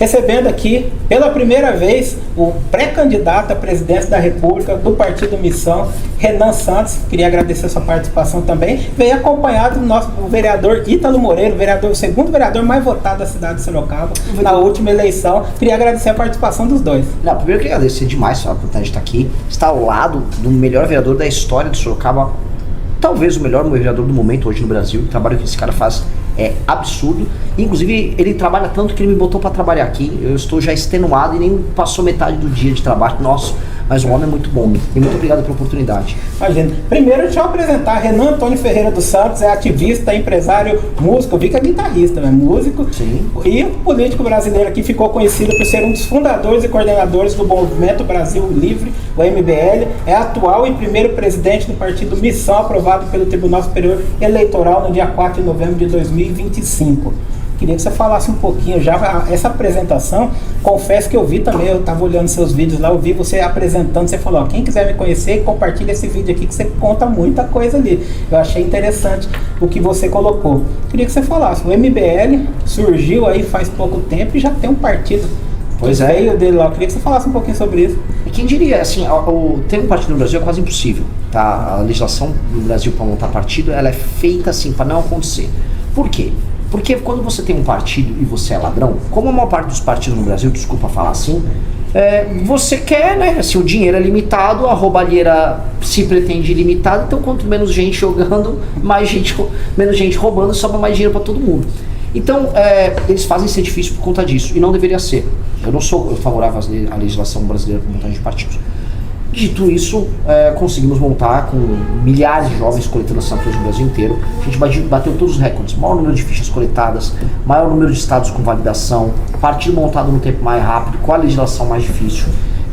Recebendo aqui, pela primeira vez, o pré-candidato à presidência da República do Partido Missão, Renan Santos. Queria agradecer a sua participação também. Veio acompanhado do nosso vereador Ítalo Moreira, o segundo vereador mais votado da cidade de Sorocaba na última eleição. Queria agradecer a participação dos dois. Não, primeiro eu queria agradecer demais a oportunidade de estar aqui. Está ao lado do melhor vereador da história de Sorocaba, talvez o melhor vereador do momento hoje no Brasil. O trabalho que esse cara faz é absurdo. Inclusive, ele trabalha tanto que ele me botou para trabalhar aqui. Eu estou já extenuado e nem passou metade do dia de trabalho nosso. Mas o homem é muito bom. E muito obrigado pela oportunidade. Imagina. Primeiro, deixa eu apresentar. Renan Antônio Ferreira dos Santos é ativista, empresário, músico. Eu vi que é guitarrista, né? Músico. Sim. E o político brasileiro que ficou conhecido por ser um dos fundadores e coordenadores do Movimento Brasil Livre, o MBL. É atual e primeiro presidente do partido Missão, aprovado pelo Tribunal Superior Eleitoral no dia 4 de novembro de 2025. Queria que você falasse um pouquinho já, essa apresentação, confesso que eu vi também, eu estava olhando seus vídeos lá, eu vi você apresentando, você falou, ó, quem quiser me conhecer, compartilha esse vídeo aqui que você conta muita coisa ali. Eu achei interessante o que você colocou. Queria que você falasse, o MBL surgiu aí faz pouco tempo e já tem um partido. Pois é. Veio dele lá, eu queria que você falasse um pouquinho sobre isso. E quem diria, assim, ter um partido no Brasil é quase impossível, tá? A legislação no Brasil para montar partido, ela é feita assim, para não acontecer. Por quê? Porque quando você tem um partido e você é ladrão, como a maior parte dos partidos no Brasil, desculpa falar assim, você quer, né? Assim, o dinheiro é limitado, a roubalheira se pretende ilimitada, então quanto menos gente jogando, menos gente roubando, sobra mais dinheiro para todo mundo. Então, eles fazem ser difícil por conta disso, e não deveria ser. Eu não sou favorável à legislação brasileira para montagem de partidos. Dito isso, conseguimos montar com milhares de jovens coletando assinaturas no Brasil inteiro. A gente bateu todos os recordes, maior número de fichas coletadas, maior número de estados com validação, partido montado no tempo mais rápido, com a legislação mais difícil.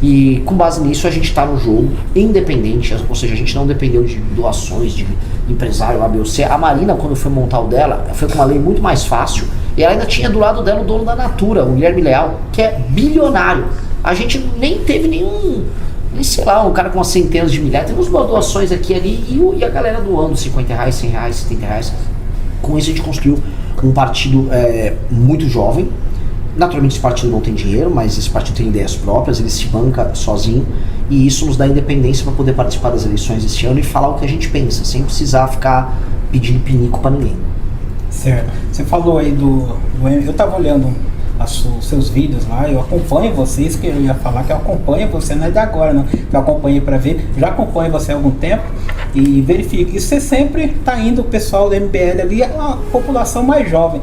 E com base nisso a gente está no jogo independente, ou seja, a gente não dependeu de doações de empresário A, B ou C. A Marina, quando foi montar o dela, foi com uma lei muito mais fácil, e ela ainda tinha do lado dela o dono da Natura, o Guilherme Leal, que é bilionário. A gente nem teve nenhum, sei lá, um cara com umas centenas de milhares, temos doações aqui e ali, e a galera doando R$50, R$100, R$70. Com isso a gente construiu um partido muito jovem. Naturalmente esse partido não tem dinheiro, mas esse partido tem ideias próprias, ele se banca sozinho, e isso nos dá independência para poder participar das eleições este ano e falar o que a gente pensa, sem precisar ficar pedindo pinico para ninguém. Certo. Você falou aí eu estava olhando os seus vídeos lá, eu acompanho vocês, que eu ia falar que eu acompanho você, não é de agora, não, que eu acompanhei para ver, já acompanho você há algum tempo e verifico, e você sempre está indo, o pessoal do MBL ali, a população mais jovem,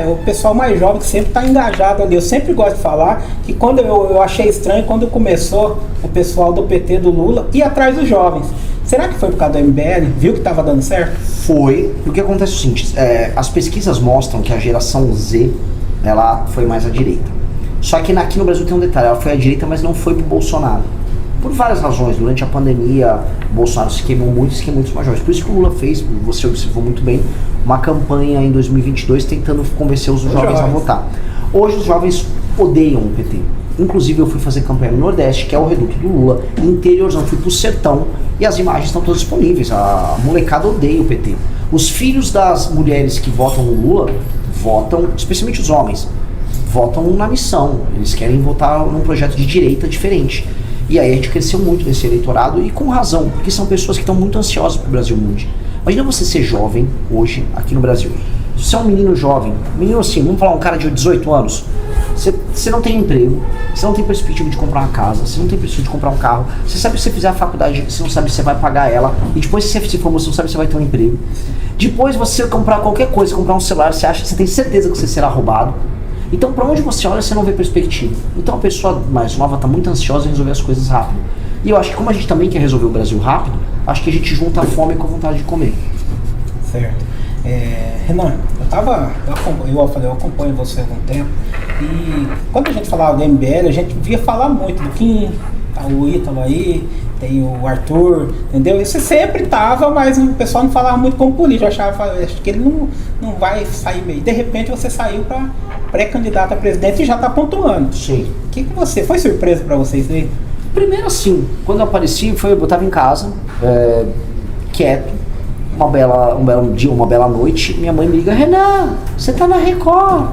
o pessoal mais jovem que sempre está engajado ali, eu sempre gosto de falar que quando eu achei estranho, quando começou o pessoal do PT, do Lula, ir atrás dos jovens. Será que foi por causa do MBL? Viu que estava dando certo? Foi, porque acontece o seguinte, as pesquisas mostram que a geração Z, ela foi mais à direita. Só que aqui no Brasil tem um detalhe, ela foi à direita, mas não foi pro Bolsonaro. Por várias razões, durante a pandemia, o Bolsonaro se queimou muito mais jovens. Por isso que o Lula fez, você observou muito bem, uma campanha em 2022 tentando convencer os jovens a votar. Hoje os jovens odeiam o PT. Inclusive eu fui fazer campanha no Nordeste, que é o reduto do Lula, interiorzão, fui pro sertão, e as imagens estão todas disponíveis. A molecada odeia o PT. Os filhos das mulheres que votam no Lula votam, especialmente os homens, votam na missão. Eles querem votar num projeto de direita diferente. E aí a gente cresceu muito nesse eleitorado, e com razão, porque são pessoas que estão muito ansiosas para o Brasil mude. Imagina você ser jovem hoje aqui no Brasil. Se você é um menino jovem, menino assim, vamos falar um cara de 18 anos, você não tem emprego, você não tem perspectiva de comprar uma casa, você não tem perspectiva de comprar um carro, você sabe que se você fizer a faculdade, você não sabe se você vai pagar ela, e depois se você se formou, você não sabe se você vai ter um emprego. Depois você comprar qualquer coisa, comprar um celular, você tem certeza que você será roubado. Então pra onde você olha, você não vê perspectiva. Então a pessoa mais nova está muito ansiosa em resolver as coisas rápido. E eu acho que como a gente também quer resolver o Brasil rápido, acho que a gente junta a fome com a vontade de comer. Certo. Renan, eu acompanho você há algum tempo, e quando a gente falava do MBL, a gente via falar muito do Kim, o Ítalo aí, tem o Arthur, entendeu? E você sempre tava, mas o pessoal não falava muito como político, eu acho que ele não vai sair meio. De repente você saiu para pré-candidato a presidente e já tá pontuando. Sim. O que você, foi surpresa para vocês aí? Primeiro assim, quando eu apareci, eu tava em casa, quieto, um belo dia, uma bela noite, minha mãe me liga, Renan, você tá na Record.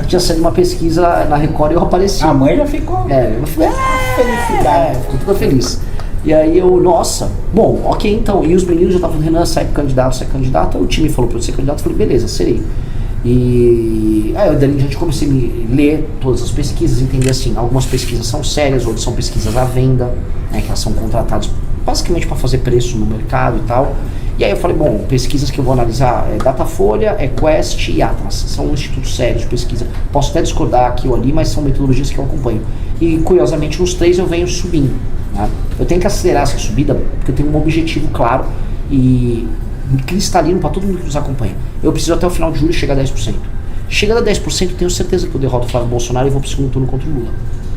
Tinha saído uma pesquisa na Record e eu apareci. A mãe já ficou. Eu falei, felicidade. Ficou toda feliz. E aí eu, nossa, bom, ok então. E os meninos já estavam falando, Renan, sai candidato. O time falou pra eu ser candidato, eu falei, beleza, serei. E aí dali a gente comecei a ler todas as pesquisas, entender assim, algumas pesquisas são sérias, outras são pesquisas à venda, né, que elas são contratadas basicamente para fazer preço no mercado e tal. E aí eu falei, bom, pesquisas que eu vou analisar é Datafolha, é Quest e Atlas. São institutos sérios de pesquisa. Posso até discordar aqui ou ali, mas são metodologias que eu acompanho. E curiosamente nos 3 eu venho subindo. Né? Eu tenho que acelerar essa subida porque eu tenho um objetivo claro e cristalino para todo mundo que nos acompanha. Eu preciso até o final de julho chegar a 10%. Chegando a 10%, eu tenho certeza que eu derroto o Flávio Bolsonaro e vou para o segundo turno contra o Lula.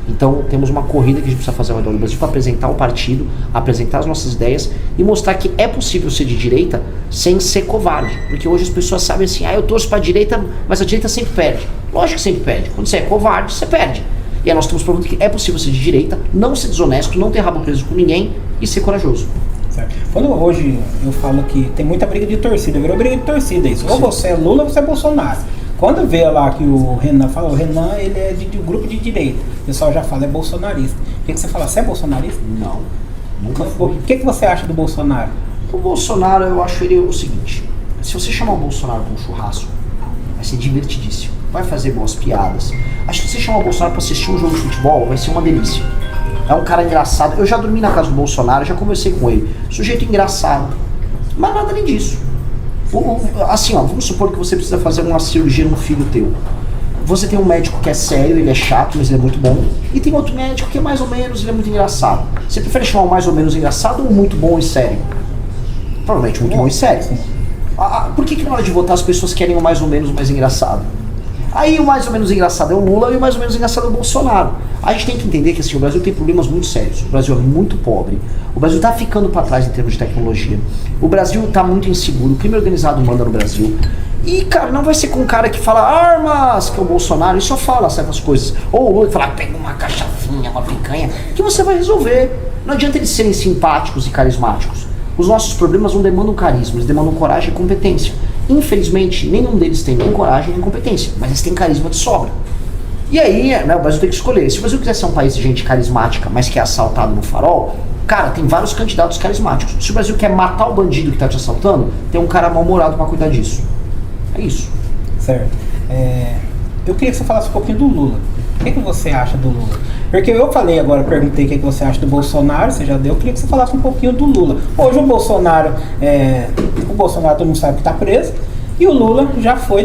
Então temos uma corrida que a gente precisa fazer ao redor do Brasil para apresentar o partido, apresentar as nossas ideias e mostrar que é possível ser de direita sem ser covarde. Porque hoje as pessoas sabem assim, eu torço para a direita, mas a direita sempre perde. Lógico que sempre perde. Quando você é covarde, você perde. E aí nós estamos provando que é possível ser de direita, não ser desonesto, não ter rabo preso com ninguém e ser corajoso. Certo. Quando hoje eu falo que tem muita briga de torcida, virou briga de torcida isso. Ou você é Lula ou você é Bolsonaro. Quando vê lá que o Renan fala, o Renan ele é de um grupo de direita, o pessoal já fala, é bolsonarista. O que você fala, você é bolsonarista? Não, nunca fui. O que você acha do Bolsonaro? O Bolsonaro, eu acho ele o seguinte, se você chamar o Bolsonaro para um churrasco, vai ser divertidíssimo, vai fazer boas piadas. Acho que se você chamar o Bolsonaro para assistir um jogo de futebol, vai ser uma delícia. É um cara engraçado, eu já dormi na casa do Bolsonaro, já conversei com ele, sujeito engraçado, mas nada além disso. Assim, vamos supor que você precisa fazer uma cirurgia no filho teu. Você tem um médico que é sério, ele é chato, mas ele é muito bom. E tem outro médico que é mais ou menos, ele é muito engraçado. Você prefere chamar o mais ou menos engraçado ou muito bom e sério? Provavelmente muito bom e sério. Por que na hora de votar as pessoas querem o mais ou menos mais engraçado? Aí o mais ou menos engraçado é o Lula e o mais ou menos engraçado é o Bolsonaro. A gente tem que entender que assim, o Brasil tem problemas muito sérios. O Brasil é muito pobre. O Brasil está ficando para trás em termos de tecnologia. O Brasil está muito inseguro. O crime organizado manda no Brasil. E, cara, não vai ser com um cara que fala armas, que é o Bolsonaro, e só fala certas coisas. Ou o Lula que fala, pega uma cachaçinha, uma picanha, que você vai resolver. Não adianta eles serem simpáticos e carismáticos. Os nossos problemas não demandam carisma, eles demandam coragem e competência. Infelizmente, nenhum deles tem nem coragem nem competência, mas eles têm carisma de sobra. E aí, né, o Brasil tem que escolher. Se o Brasil quiser ser um país de gente carismática, mas que é assaltado no farol, cara, tem vários candidatos carismáticos. Se o Brasil quer matar o bandido que tá te assaltando, tem um cara mal-humorado pra cuidar disso. É isso. Certo. Eu queria que você falasse um pouquinho do Lula. O que você acha do Lula? Porque eu falei agora, perguntei o que você acha do Bolsonaro, você já deu, eu queria que você falasse um pouquinho do Lula. Hoje o Bolsonaro todo mundo sabe que está preso, e o Lula já foi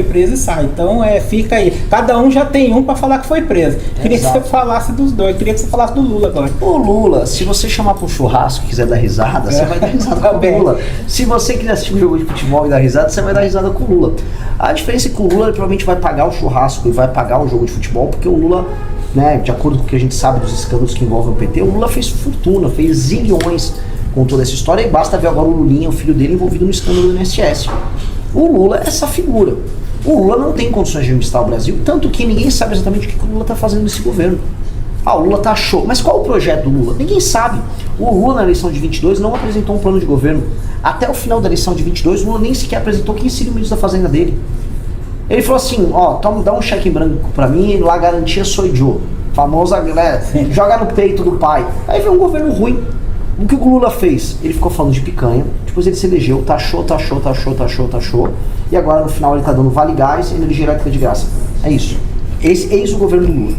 preso e sai. Então fica aí. Cada um já tem um para falar que foi preso. Queria Exato. Que você falasse dos dois, queria que você falasse do Lula agora. O Lula, se você chamar para um churrasco e quiser dar risada, você vai dar risada com o Lula. Se você quiser assistir um jogo de futebol e dar risada, você vai dar risada com o Lula. A diferença é que o Lula provavelmente vai pagar o churrasco e vai pagar o jogo de futebol, porque o Lula, né, de acordo com o que a gente sabe dos escândalos que envolvem o PT, o Lula fez fortuna, fez zilhões com toda essa história, e basta ver agora o Lulinha, o filho dele, envolvido no escândalo do INSS. O Lula é essa figura. O Lula não tem condições de administrar o Brasil, tanto que ninguém sabe exatamente o que o Lula está fazendo nesse governo. O Lula tá show. Mas qual o projeto do Lula? Ninguém sabe. O Lula na eleição de 22 não apresentou um plano de governo. Até o final da eleição de 22, o Lula nem sequer apresentou quem seria o ministro da Fazenda dele. Ele falou assim, dá um cheque em branco pra mim, lá garantia sou eu. Famosa, né? Joga no peito do pai. Aí veio um governo ruim. O que o Lula fez? Ele ficou falando de picanha, depois ele se elegeu, taxou, e agora no final ele tá dando vale gás e energia elétrica de graça. É isso. Eis o governo do Lula.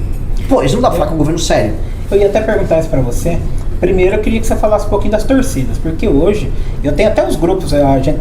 Pô, isso não dá pra falar que é um governo sério. Eu ia até perguntar isso pra você. Primeiro eu queria que você falasse um pouquinho das torcidas, porque hoje eu tenho até os grupos,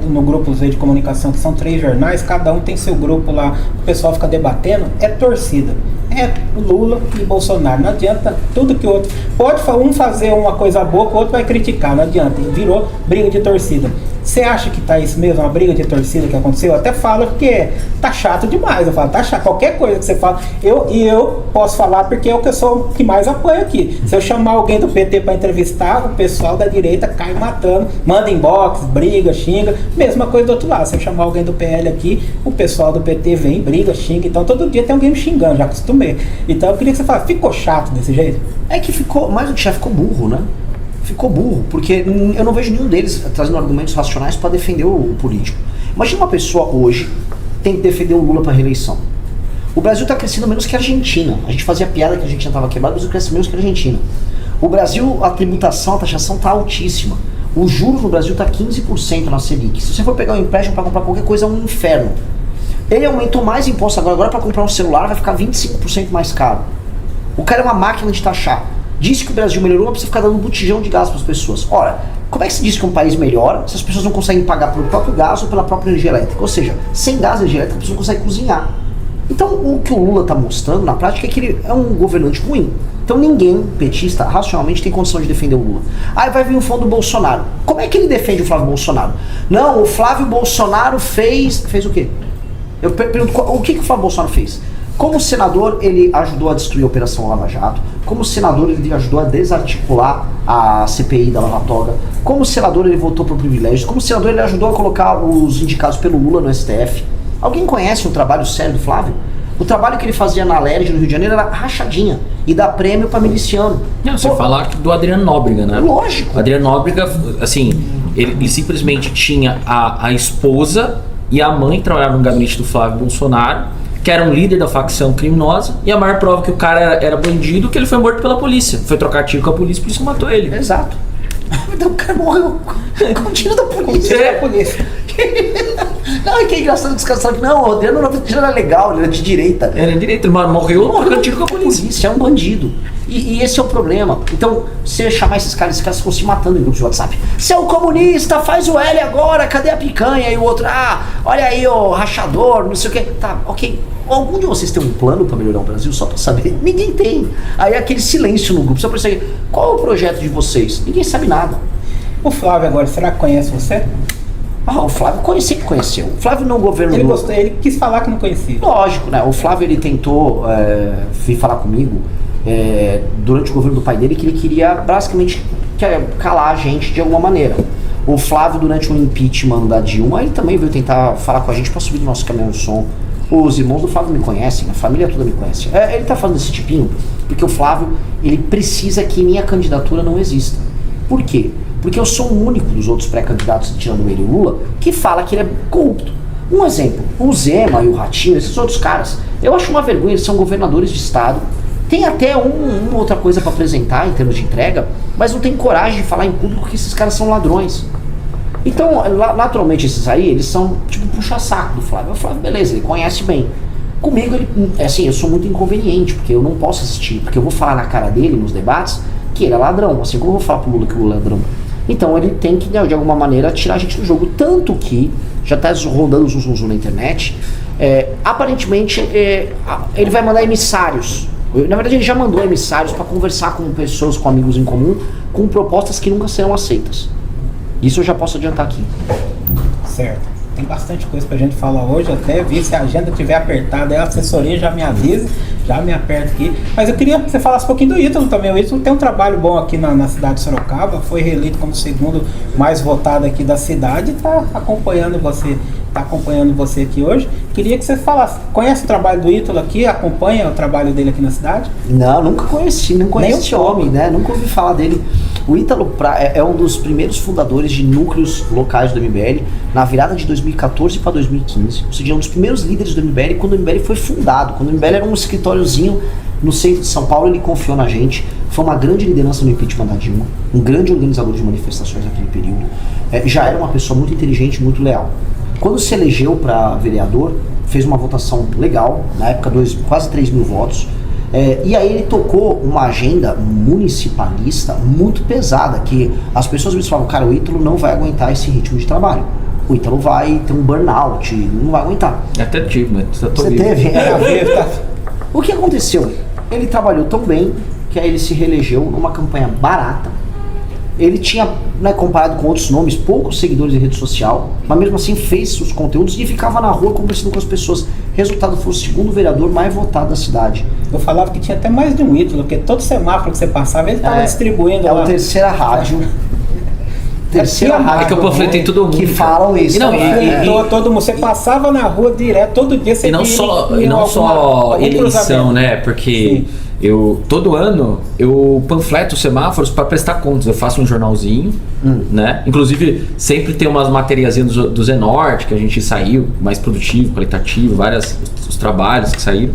no grupo de comunicação, que são 3 jornais, cada um tem seu grupo lá, o pessoal fica debatendo, é torcida. É Lula e Bolsonaro, não adianta tudo que o outro... Pode um fazer uma coisa boa, o outro vai criticar, não adianta, virou briga de torcida. Você acha que tá isso mesmo, uma briga de torcida que aconteceu? Eu até falo porque tá chato demais, eu falo, tá chato, qualquer coisa que você fala, eu posso falar porque eu sou o que mais apoio aqui. Se eu chamar alguém do PT para entrevistar, o pessoal da direita cai matando, manda inbox, briga, xinga, mesma coisa do outro lado. Se eu chamar alguém do PL aqui, o pessoal do PT vem, briga, xinga, então todo dia tem alguém me xingando, já acostumei. Então eu queria que você falasse, ficou chato desse jeito? É que ficou, mais do que já ficou burro, né? Ficou burro, porque eu não vejo nenhum deles trazendo argumentos racionais para defender o político. Imagina uma pessoa hoje tem que defender o Lula para reeleição. O Brasil está crescendo menos que a Argentina. A gente fazia piada que a Argentina estava quebrada, mas o Brasil cresce menos que a Argentina. O Brasil, a tributação, a taxação está altíssima. O juros no Brasil está 15% na Selic. Se você for pegar um empréstimo para comprar qualquer coisa, é um inferno. Ele aumentou mais imposto agora para comprar um celular vai ficar 25% mais caro. O cara é uma máquina de taxar. Diz que o Brasil melhorou, mas precisa ficar dando botijão de gás para as pessoas. Ora, como é que se diz que um país melhora se as pessoas não conseguem pagar pelo próprio gás ou pela própria energia elétrica? Ou seja, sem gás e energia elétrica, a pessoa não consegue cozinhar. Então, o que o Lula está mostrando na prática é que ele é um governante ruim. Então, ninguém petista, racionalmente, tem condição de defender o Lula. Aí vai vir o fundo do Bolsonaro. Como é que ele defende o Flávio Bolsonaro? Não, o Flávio Bolsonaro fez o quê? Eu pergunto, o que o Flávio Bolsonaro fez? Como senador, ele ajudou a destruir a Operação Lava Jato. Como senador, ele ajudou a desarticular a CPI da Lava Toga. Como senador, ele votou por privilégios. Como senador, ele ajudou a colocar os indicados pelo Lula no STF. Alguém conhece um trabalho sério do Flávio? O trabalho que ele fazia na LERJ no Rio de Janeiro era rachadinha e dar prêmio para miliciano. Não, você falar do Adriano Nóbrega, né? Lógico. O Adriano Nóbrega, assim, ele simplesmente tinha a esposa e a mãe trabalhavam no gabinete do Flávio Bolsonaro, que era um líder da facção criminosa, e a maior prova que o cara era bandido, que ele foi morto pela polícia. Foi trocar tiro com a polícia matou ele. Exato. Então o cara morreu com tiro da polícia. Não, e que é engraçado que os caras falam que não, o Adriano não era legal, ele era de direita. Era de direita, ele morreu trocando tiro com a polícia. É um bandido. E esse é o problema. Então, você chamar esses caras ficam se matando em grupos de WhatsApp. Seu comunista, faz o L agora, cadê a picanha? E o outro, olha aí, o rachador, não sei o que. Tá, ok. Algum de vocês tem um plano para melhorar o Brasil? Só para saber. Ninguém tem. Aí aquele silêncio no grupo. Só para saber, qual é o projeto de vocês? Ninguém sabe nada. O Flávio agora, será que conhece você? O Flávio sempre conheceu. O Flávio não governou. Ele quis falar que não conhecia. Lógico, né? O Flávio, ele tentou vir falar comigo durante o governo do pai dele, que ele queria basicamente calar a gente de alguma maneira. O Flávio, durante o impeachment da Dilma, ele também veio tentar falar com a gente para subir do nosso caminhão de som. Os irmãos do Flávio me conhecem, a família toda me conhece. Ele tá falando desse tipinho porque o Flávio, ele precisa que minha candidatura não exista. Por quê? Porque eu sou o único dos outros pré-candidatos, tirando ele e o Lula, que fala que ele é corrupto. Um exemplo, o Zema e o Ratinho, esses outros caras, eu acho uma vergonha, eles são governadores de estado, tem até uma outra coisa para apresentar em termos de entrega, mas não tem coragem de falar em público que esses caras são ladrões. Então, naturalmente, esses aí, eles são tipo puxa-saco do Flávio. O Flávio, beleza, ele conhece bem. Comigo, ele, assim, eu sou muito inconveniente, porque eu não posso assistir, porque eu vou falar na cara dele, nos debates, que ele é ladrão, assim como eu vou falar pro Lula que o Lula é ladrão. Então ele tem que, de alguma maneira, tirar a gente do jogo. Tanto que, já está rodando o zum na internet, aparentemente ele vai mandar emissários. Na verdade ele já mandou emissários para conversar com pessoas, com amigos em comum, com propostas que nunca serão aceitas. Isso eu já posso adiantar aqui. Certo. Tem bastante coisa pra gente falar hoje, até vi se a agenda estiver apertada, a assessoria já me avisa, já me aperta aqui. Mas eu queria que você falasse um pouquinho do Ítalo também. O Ítalo tem um trabalho bom aqui na cidade de Sorocaba, foi reeleito como o segundo mais votado aqui da cidade e está acompanhando você aqui hoje. Queria que você falasse, conhece o trabalho do Ítalo aqui, acompanha o trabalho dele aqui na cidade? Não, nunca conheci, não conheço esse homem, né? Nunca ouvi falar dele. O Ítalo é um dos primeiros fundadores de núcleos locais do MBL na virada de 2014 para 2015. Ou seja, é um dos primeiros líderes do MBL quando o MBL foi fundado. Quando o MBL era um escritóriozinho no centro de São Paulo, ele confiou na gente. Foi uma grande liderança no impeachment da Dilma, um grande organizador de manifestações naquele período. Já era uma pessoa muito inteligente, muito leal. Quando se elegeu para vereador, fez uma votação legal, na época quase 3 mil votos. E aí ele tocou uma agenda municipalista muito pesada, que as pessoas me falavam, cara, o Ítalo não vai aguentar esse ritmo de trabalho. O Ítalo vai ter um burnout, não vai aguentar. Até tive, né? Você teve? O que aconteceu? Ele trabalhou tão bem que aí ele se reelegeu numa campanha barata. Ele tinha, comparado com outros nomes, poucos seguidores em rede social, mas mesmo assim fez os conteúdos e ficava na rua conversando com as pessoas. Resultado, foi o segundo vereador mais votado da cidade. Eu falava que tinha até mais de um Ítalo, porque todo semáforo que você passava, ele estava distribuindo. É a terceira rádio. Terceira rádio. É que eu panfletei todo mundo. Que falam isso. Todo mundo. Você passava na rua direto, todo dia você via. E não só eleição, né? Porque todo ano eu panfleto os semáforos para prestar contas. Eu faço um jornalzinho, né? Inclusive, sempre tem umas materiazinhas do Zenorte, que a gente saiu, mais produtivo, qualitativo, várias os trabalhos que saíram.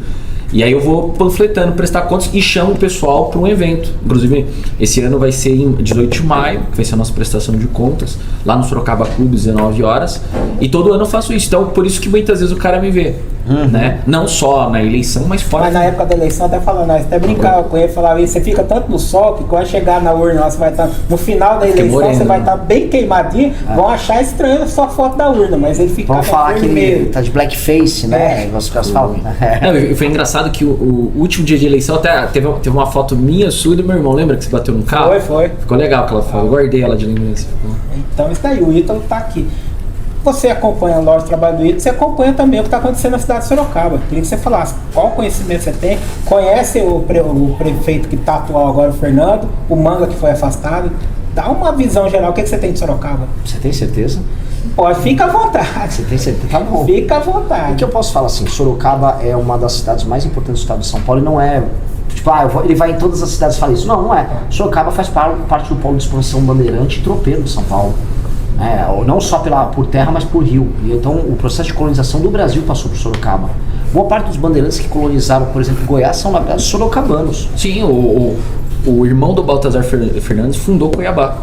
E aí eu vou panfletando, prestar contas e chamo o pessoal para um evento. Inclusive, esse ano vai ser em 18 de maio, que vai ser a nossa prestação de contas, lá no Sorocaba Clube, 19 horas. E todo ano eu faço isso. Então, por isso que muitas vezes o cara me vê. Né? Não só na eleição, mas fora. Mas na época da eleição, até falando, nós até brincava com ele, falava isso, você fica tanto no sol que quando chegar na urna, você vai estar, no final da eleição, moreno, você vai estar bem queimadinho, vão achar estranho a sua foto da urna, mas ele fica. Vamos falar que ele tá de blackface, né? Os caras falam. Não, e foi engraçado que o último dia de eleição até teve uma foto minha, sua e do meu irmão. Lembra que você bateu num carro? Foi. Ficou legal aquela foto. Eu guardei ela de lembrança. Então isso daí, o Ítalo tá aqui. Você acompanha o trabalho do Ítalo, você acompanha também o que está acontecendo na cidade de Sorocaba. Queria que você falasse qual conhecimento você tem, conhece o prefeito que está atual agora, o Fernando, o Manga que foi afastado. Dá uma visão geral, o que você tem de Sorocaba? Você tem certeza? Pode, fica à vontade. Você tem certeza? Tá bom. Fica à vontade. O que eu posso falar assim, Sorocaba é uma das cidades mais importantes do estado de São Paulo e não é, tipo, ele vai em todas as cidades e fala isso. Não é. Sorocaba faz parte do polo de expansão bandeirante e tropeiro de São Paulo. Não só por terra, mas por rio. E então o processo de colonização do Brasil passou por Sorocaba. Boa parte dos bandeirantes que colonizaram, por exemplo, Goiás, são na verdade sorocabanos. Sim, o irmão do Baltazar Fernandes fundou Cuiabá.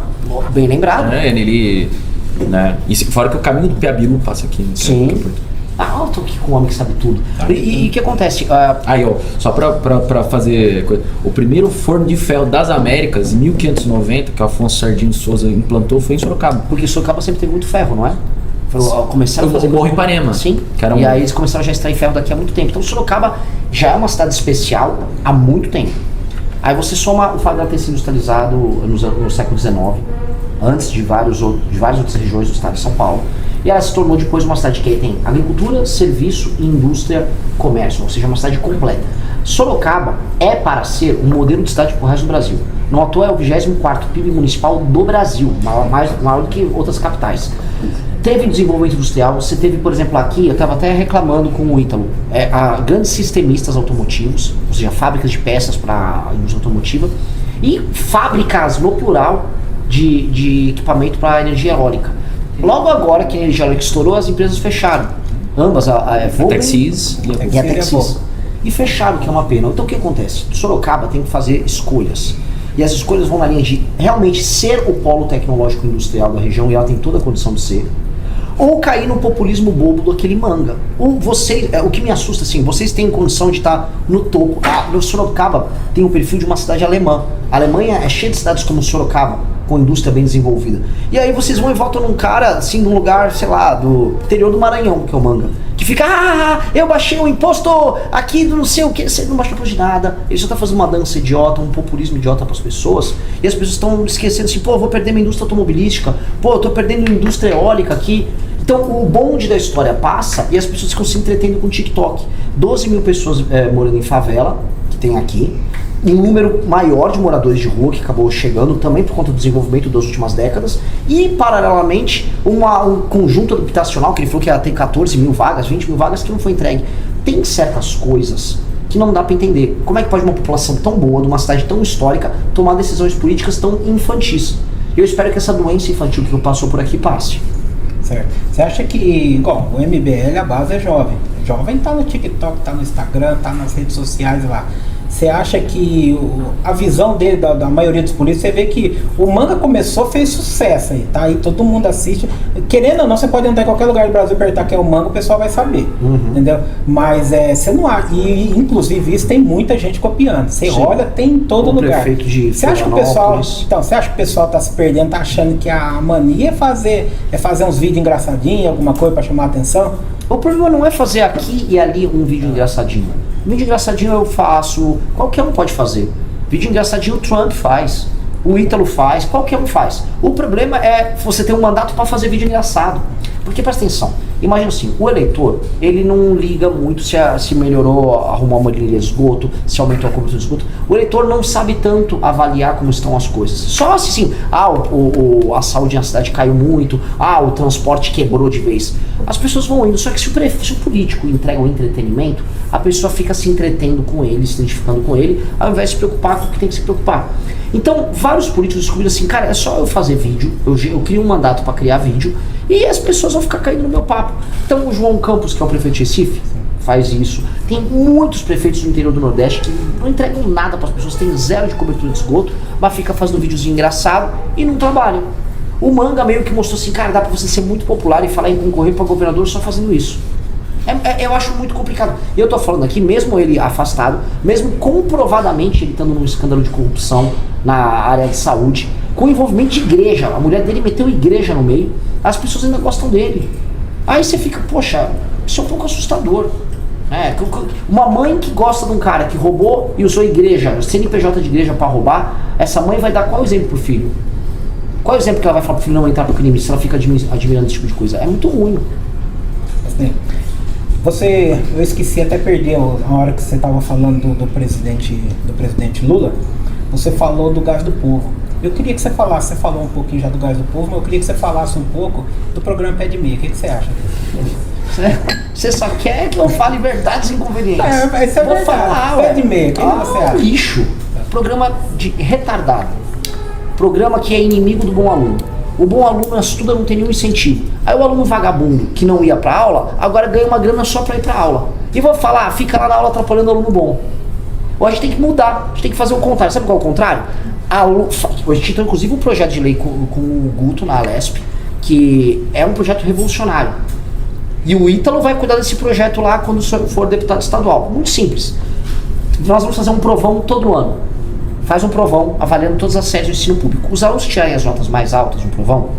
Bem lembrado. Ele, né? E fora que o caminho do Piabiru passa aqui. Sim. Eu tô aqui com um homem que sabe tudo. E o que acontece? Aí, ó, só pra fazer coisa. O primeiro forno de ferro das Américas, em 1590, que o Afonso Sardinho de Souza implantou, foi em Sorocaba. Porque Sorocaba sempre teve muito ferro, não é? Começaram a fazer o Morro Ipanema. Sim. E aí eles começaram já a extrair ferro daqui há muito tempo. Então Sorocaba já é uma cidade especial há muito tempo. Aí você soma o fato dela ter sido industrializado no século XIX, antes de várias outras regiões do estado de São Paulo. E ela se tornou depois uma cidade que tem agricultura, serviço, indústria, comércio, ou seja, uma cidade completa. Sorocaba é para ser um modelo de cidade para o resto do Brasil. No atual é o 24º PIB municipal do Brasil, maior do que outras capitais. Teve desenvolvimento industrial, você teve, por exemplo, aqui, eu estava até reclamando com o Ítalo, grandes sistemistas automotivos, ou seja, fábricas de peças para a indústria automotiva, e fábricas, no plural, de equipamento para energia eólica. Logo agora que a energia eólica estourou, as empresas fecharam. Ambas, a Texis e a Texis. E fecharam, que é uma pena. Então o que acontece? Sorocaba tem que fazer escolhas. E as escolhas vão na linha de realmente ser o polo tecnológico industrial da região, e ela tem toda a condição de ser, ou cair no populismo bobo daquele Manga. Ou o que me assusta, assim, vocês têm condição de estar no topo. No Sorocaba tem o perfil de uma cidade alemã. A Alemanha é cheia de cidades como Sorocaba, com indústria bem desenvolvida. E aí vocês vão e votam num cara, assim, num lugar, sei lá, do interior do Maranhão, que é o Manga, que fica, eu baixei o imposto aqui do não sei o que, você não baixou imposto de nada, ele só tá fazendo uma dança idiota, um populismo idiota para as pessoas, e as pessoas estão esquecendo assim, eu vou perder minha indústria automobilística, eu tô perdendo indústria eólica aqui. Então o bonde da história passa e as pessoas ficam se entretendo com o TikTok. 12 mil pessoas morando em favela, que tem aqui, um número maior de moradores de rua que acabou chegando também por conta do desenvolvimento das últimas décadas, e paralelamente um conjunto habitacional que ele falou que ia ter 14 mil vagas, 20 mil vagas que não foi entregue. Tem certas coisas que não dá para entender. Como é que pode uma população tão boa, de uma cidade tão histórica, tomar decisões políticas tão infantis? Eu espero que essa doença infantil que passou por aqui passe. Certo. Você acha que, bom, o MBL, a base é jovem. Jovem tá no TikTok, tá no Instagram, tá nas redes sociais lá. Você acha que a visão dele, da maioria dos políticos, você vê que o Manga começou, fez sucesso aí, tá? Aí todo mundo assiste. Querendo ou não, você pode entrar em qualquer lugar do Brasil e apertar que é o Manga, o pessoal vai saber, entendeu? Mas você não acha, e inclusive isso tem muita gente copiando. Você olha, tem em todo lugar. Você acha que o pessoal, então, você acha que o pessoal tá se perdendo, tá achando que a mania é fazer uns vídeos engraçadinhos, alguma coisa pra chamar a atenção? O problema não é fazer aqui e ali um vídeo engraçadinho. Vídeo engraçadinho eu faço, qualquer um pode fazer. Vídeo engraçadinho o Trump faz, o Ítalo faz, qualquer um faz. O problema é você ter um mandato para fazer vídeo engraçado. Porque presta atenção, imagina assim, o eleitor, ele não liga muito se melhorou, arrumar uma linha de esgoto, se aumentou a cobertura de esgoto. O eleitor não sabe tanto avaliar como estão as coisas. Só assim, a saúde na cidade caiu muito, o transporte quebrou de vez. As pessoas vão indo, só que se o político entrega o entretenimento, a pessoa fica se entretendo com ele, se identificando com ele, ao invés de se preocupar com o que tem que se preocupar. Então, vários políticos descobriram assim, cara, é só eu fazer vídeo, eu crio um mandato para criar vídeo, e as pessoas vão ficar caindo no meu papo. Então, o João Campos, que é o prefeito de Recife, faz isso. Tem muitos prefeitos do interior do Nordeste que não entregam nada para as pessoas, tem zero de cobertura de esgoto, mas fica fazendo um videozinho engraçado e não trabalham. O Manga meio que mostrou assim, cara, dá pra você ser muito popular e falar em concorrer pra governador só fazendo isso. Eu acho muito complicado. E eu tô falando aqui, mesmo ele afastado, mesmo comprovadamente ele estando num escândalo de corrupção na área de saúde, com envolvimento de igreja, a mulher dele meteu igreja no meio, as pessoas ainda gostam dele. Aí você fica, poxa, isso é um pouco assustador. Uma mãe que gosta de um cara que roubou e usou igreja, CNPJ de igreja pra roubar, essa mãe vai dar qual exemplo pro filho? Qual é o exemplo que ela vai falar pro filho não entrar pro crime se ela fica admirando esse tipo de coisa? É muito ruim. Eu esqueci, até perdi a hora que você estava falando do presidente Lula. Você falou do Gás do Povo. Eu queria que você falasse, você falou um pouquinho já do Gás do Povo, mas eu queria que você falasse um pouco do programa Pé de Meia. O que você acha? Você só quer que eu fale verdades inconvenientes. Isso é Vou verdade. falar, Pé de Meia, o que você acha? Lixo. Programa de retardado. Programa que é inimigo do bom aluno. O bom aluno estuda, não tem nenhum incentivo. Aí o aluno vagabundo que não ia pra aula, agora ganha uma grana só pra ir pra aula. E vou falar, fica lá na aula atrapalhando o aluno bom. Ou a gente tem que mudar, a gente tem que fazer o contrário. Sabe qual é o contrário? A gente tem inclusive um projeto de lei com o Guto na Alesp, que é um projeto revolucionário. E o Ítalo vai cuidar desse projeto lá quando for deputado estadual. Muito simples. Nós vamos fazer um provão todo ano. Faz um provão avaliando todas as séries do ensino público. Os alunos que tirarem as notas mais altas no provão,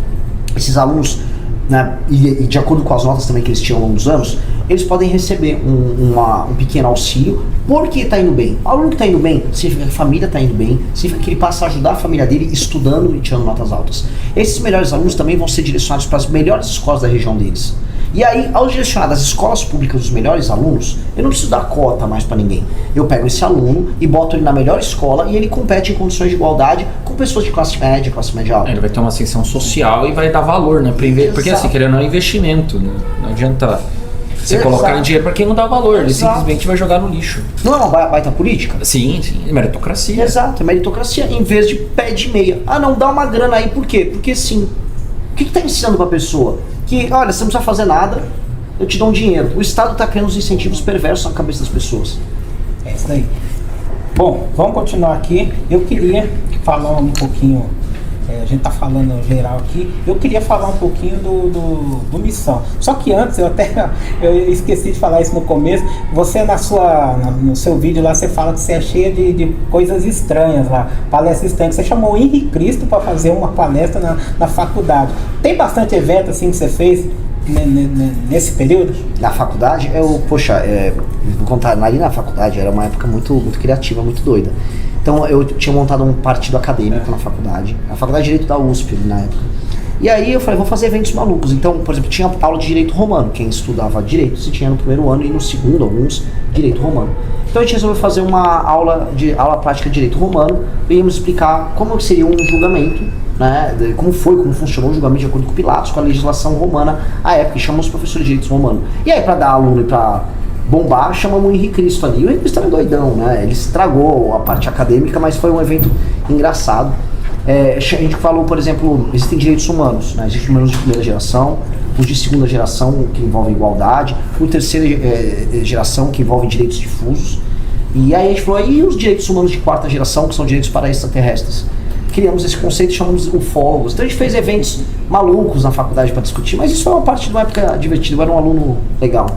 esses alunos, né, e de acordo com as notas também que eles tinham ao longo dos anos, eles podem receber um pequeno auxílio porque está indo bem. O aluno que está indo bem, significa que a família está indo bem, significa que ele passa a ajudar a família dele estudando e tirando notas altas. Esses melhores alunos também vão ser direcionados para as melhores escolas da região deles. E aí, ao direcionar das escolas públicas os melhores alunos, eu não preciso dar cota mais para ninguém. Eu pego esse aluno e boto ele na melhor escola e ele compete em condições de igualdade com pessoas de classe média alta. Ele vai ter uma ascensão social e vai dar valor, né? Porque assim, querendo é um investimento, né? Não adianta você colocar em dinheiro para quem não dá valor, ele simplesmente vai jogar no lixo. Não é uma baita política? Sim, é meritocracia. Exato, é meritocracia, em vez de pé de meia. Ah, não, dá uma grana aí, por quê? Porque sim. O que tá ensinando pra pessoa? Que, olha, você não precisa fazer nada, eu te dou um dinheiro. O Estado está criando os incentivos perversos na cabeça das pessoas. É isso aí. Bom, vamos continuar aqui. Eu queria falar um pouquinho, a gente está falando geral aqui, eu queria falar um pouquinho do Missão. Só que antes, eu esqueci de falar isso no começo, você no seu vídeo lá, você fala que você é cheia de coisas estranhas lá, palestras estranhas. Você chamou o Henrique Cristo para fazer uma palestra na faculdade. Tem bastante evento assim que você fez nesse período? Na faculdade, vou contar, ali na faculdade era uma época muito, muito criativa, muito doida. Então eu tinha montado um partido acadêmico na faculdade, a faculdade de Direito da USP na época. E aí eu falei, vou fazer eventos malucos. Então, por exemplo, tinha aula de Direito Romano, quem estudava Direito, se tinha no primeiro ano e no segundo, alguns, Direito Romano. Então a gente resolveu fazer uma aula prática de Direito Romano, e íamos explicar como seria um julgamento, né, como funcionou o julgamento de acordo com Pilatos, com a legislação romana à época, e chamamos os professores de Direito Romano. E aí, para dar aluno e para bombar, chamamos o Henrique Cristo ali. O Henrique Cristo era doidão, né? Ele estragou a parte acadêmica, mas foi um evento engraçado. A gente falou, por exemplo, existem direitos humanos, né? Existem humanos de primeira geração, os de segunda geração, que envolvem igualdade, o terceira geração, que envolve direitos difusos. E aí a gente falou, e os direitos humanos de quarta geração, que são direitos para extraterrestres? Criamos esse conceito e chamamos de ufólogos. Então a gente fez eventos malucos na faculdade para discutir, mas isso foi uma parte de uma época divertida, eu era um aluno legal.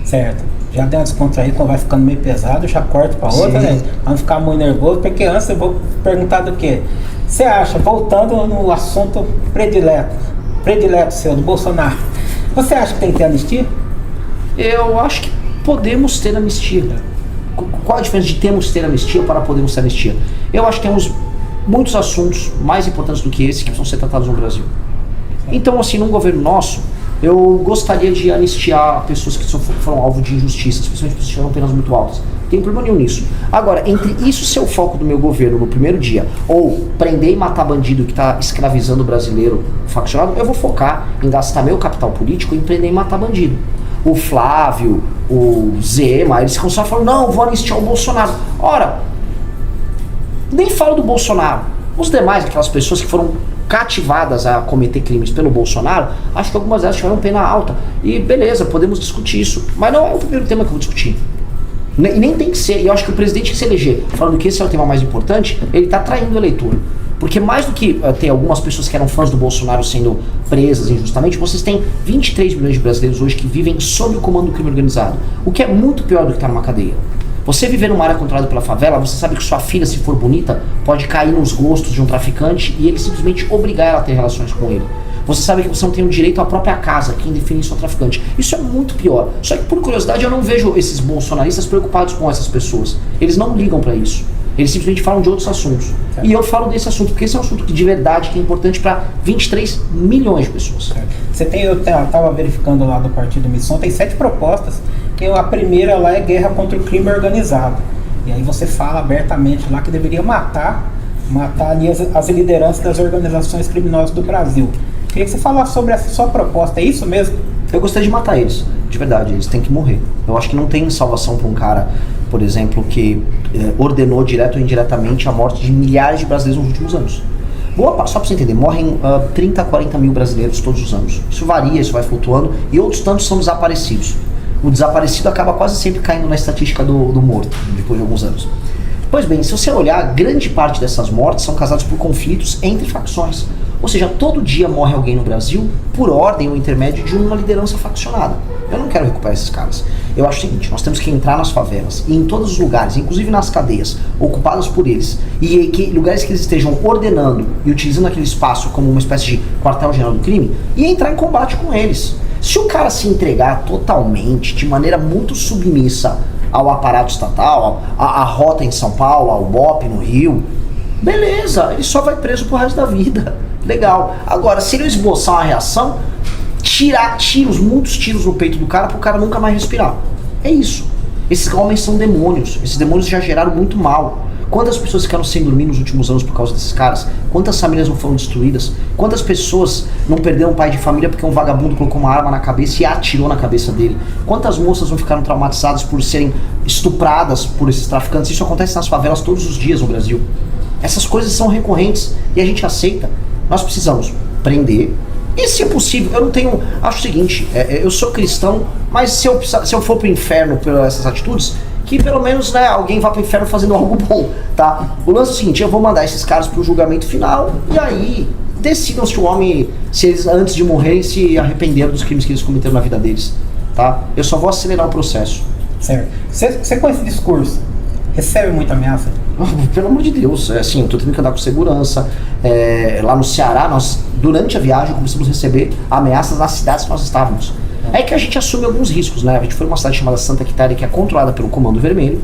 Certo. Já deu uma descontraída, quando vai ficando meio pesado, já corto para outra, né? Pra não ficar muito nervoso, porque antes eu vou perguntar do quê? Você acha, voltando no assunto predileto seu, do Bolsonaro, você acha que tem que ter anistia? Eu acho que podemos ter anistia. Qual a diferença de temos que ter anistia para podermos ter anistia? Eu acho que temos muitos assuntos mais importantes do que esse que precisam ser tratados no Brasil. Então, assim, num governo nosso, eu gostaria de anistiar pessoas que foram alvo de injustiças, principalmente pessoas que tiveram penas muito altas. Não tem problema nenhum nisso. Agora, entre isso ser o foco do meu governo no primeiro dia, ou prender e matar bandido que está escravizando o brasileiro faccionado, eu vou focar em gastar meu capital político em prender e matar bandido. O Flávio, o Zema, eles ficam só falando, não, vou anistiar o Bolsonaro. Ora, nem falo do Bolsonaro. Os demais, aquelas pessoas que foram cativadas a cometer crimes pelo Bolsonaro, acho que algumas delas tiveram pena alta. E beleza, podemos discutir isso. Mas não é o primeiro tema que eu vou discutir. E nem tem que ser. E eu acho que o presidente que se eleger, falando que esse é o tema mais importante, ele está traindo o eleitor. Porque mais do que ter algumas pessoas que eram fãs do Bolsonaro sendo presas injustamente, vocês têm 23 milhões de brasileiros hoje que vivem sob o comando do crime organizado. O que é muito pior do que estar numa cadeia. Você viver numa área controlada pela favela, você sabe que sua filha, se for bonita, pode cair nos gostos de um traficante e ele simplesmente obrigar ela a ter relações com ele. Você sabe que você não tem o direito à própria casa, quem define isso é o traficante. Isso é muito pior. Só que, por curiosidade, eu não vejo esses bolsonaristas preocupados com essas pessoas. Eles não ligam pra isso. Eles simplesmente falam de outros assuntos. Certo. E eu falo desse assunto, porque esse é um assunto que de verdade que é importante para 23 milhões de pessoas. Certo. Eu estava verificando lá do Partido Missão, tem 7 propostas, que a primeira lá é guerra contra o crime organizado. E aí você fala abertamente lá que deveria matar ali as lideranças das organizações criminosas do Brasil. Queria que você falasse sobre essa sua proposta, é isso mesmo? Eu gostaria de matar eles, de verdade, eles têm que morrer. Eu acho que não tem salvação para um cara, por exemplo, que ordenou direto ou indiretamente a morte de milhares de brasileiros nos últimos anos. Só para você entender, morrem 30 a 40 mil brasileiros todos os anos. Isso varia, isso vai flutuando, e outros tantos são desaparecidos. O desaparecido acaba quase sempre caindo na estatística do morto, depois de alguns anos. Pois bem, se você olhar, grande parte dessas mortes são causadas por conflitos entre facções. Ou seja, todo dia morre alguém no Brasil por ordem ou intermédio de uma liderança faccionada. Eu não quero recuperar esses caras. Eu acho o seguinte, nós temos que entrar nas favelas e em todos os lugares, inclusive nas cadeias, ocupadas por eles, e que lugares que eles estejam ordenando e utilizando aquele espaço como uma espécie de quartel-general do crime, e entrar em combate com eles. Se o cara se entregar totalmente, de maneira muito submissa ao aparato estatal, à rota em São Paulo, ao BOP no Rio, beleza, ele só vai preso pro resto da vida. Legal. Agora, se ele esboçar uma reação, tirar tiros, muitos tiros no peito do cara, pro cara nunca mais respirar. É isso. Esses homens são demônios. Esses demônios já geraram muito mal. Quantas pessoas ficaram sem dormir nos últimos anos por causa desses caras? Quantas famílias não foram destruídas? Quantas pessoas não perderam um pai de família porque um vagabundo colocou uma arma na cabeça e atirou na cabeça dele? Quantas moças não ficaram traumatizadas por serem estupradas por esses traficantes? Isso acontece nas favelas todos os dias no Brasil. Essas coisas são recorrentes e a gente aceita. Nós precisamos prender. E se é possível, eu não tenho... Acho o seguinte, eu sou cristão, mas se eu for pro inferno por essas atitudes, que pelo menos, né, alguém vá pro inferno fazendo algo bom, tá? O lance é o seguinte, eu vou mandar esses caras pro julgamento final, e aí decidam se o homem, se eles antes de morrerem se arrependeram dos crimes que eles cometeram na vida deles, tá? Eu só vou acelerar o processo. Certo. Você com esse discurso, recebe muita ameaça? Pelo amor de Deus, assim, eu tô tendo que andar com segurança. Lá no Ceará, nós, durante a viagem, começamos a receber ameaças nas cidades que nós estávamos. É que a gente assume alguns riscos, né? A gente foi numa cidade chamada Santa Quitéria, que é controlada pelo Comando Vermelho.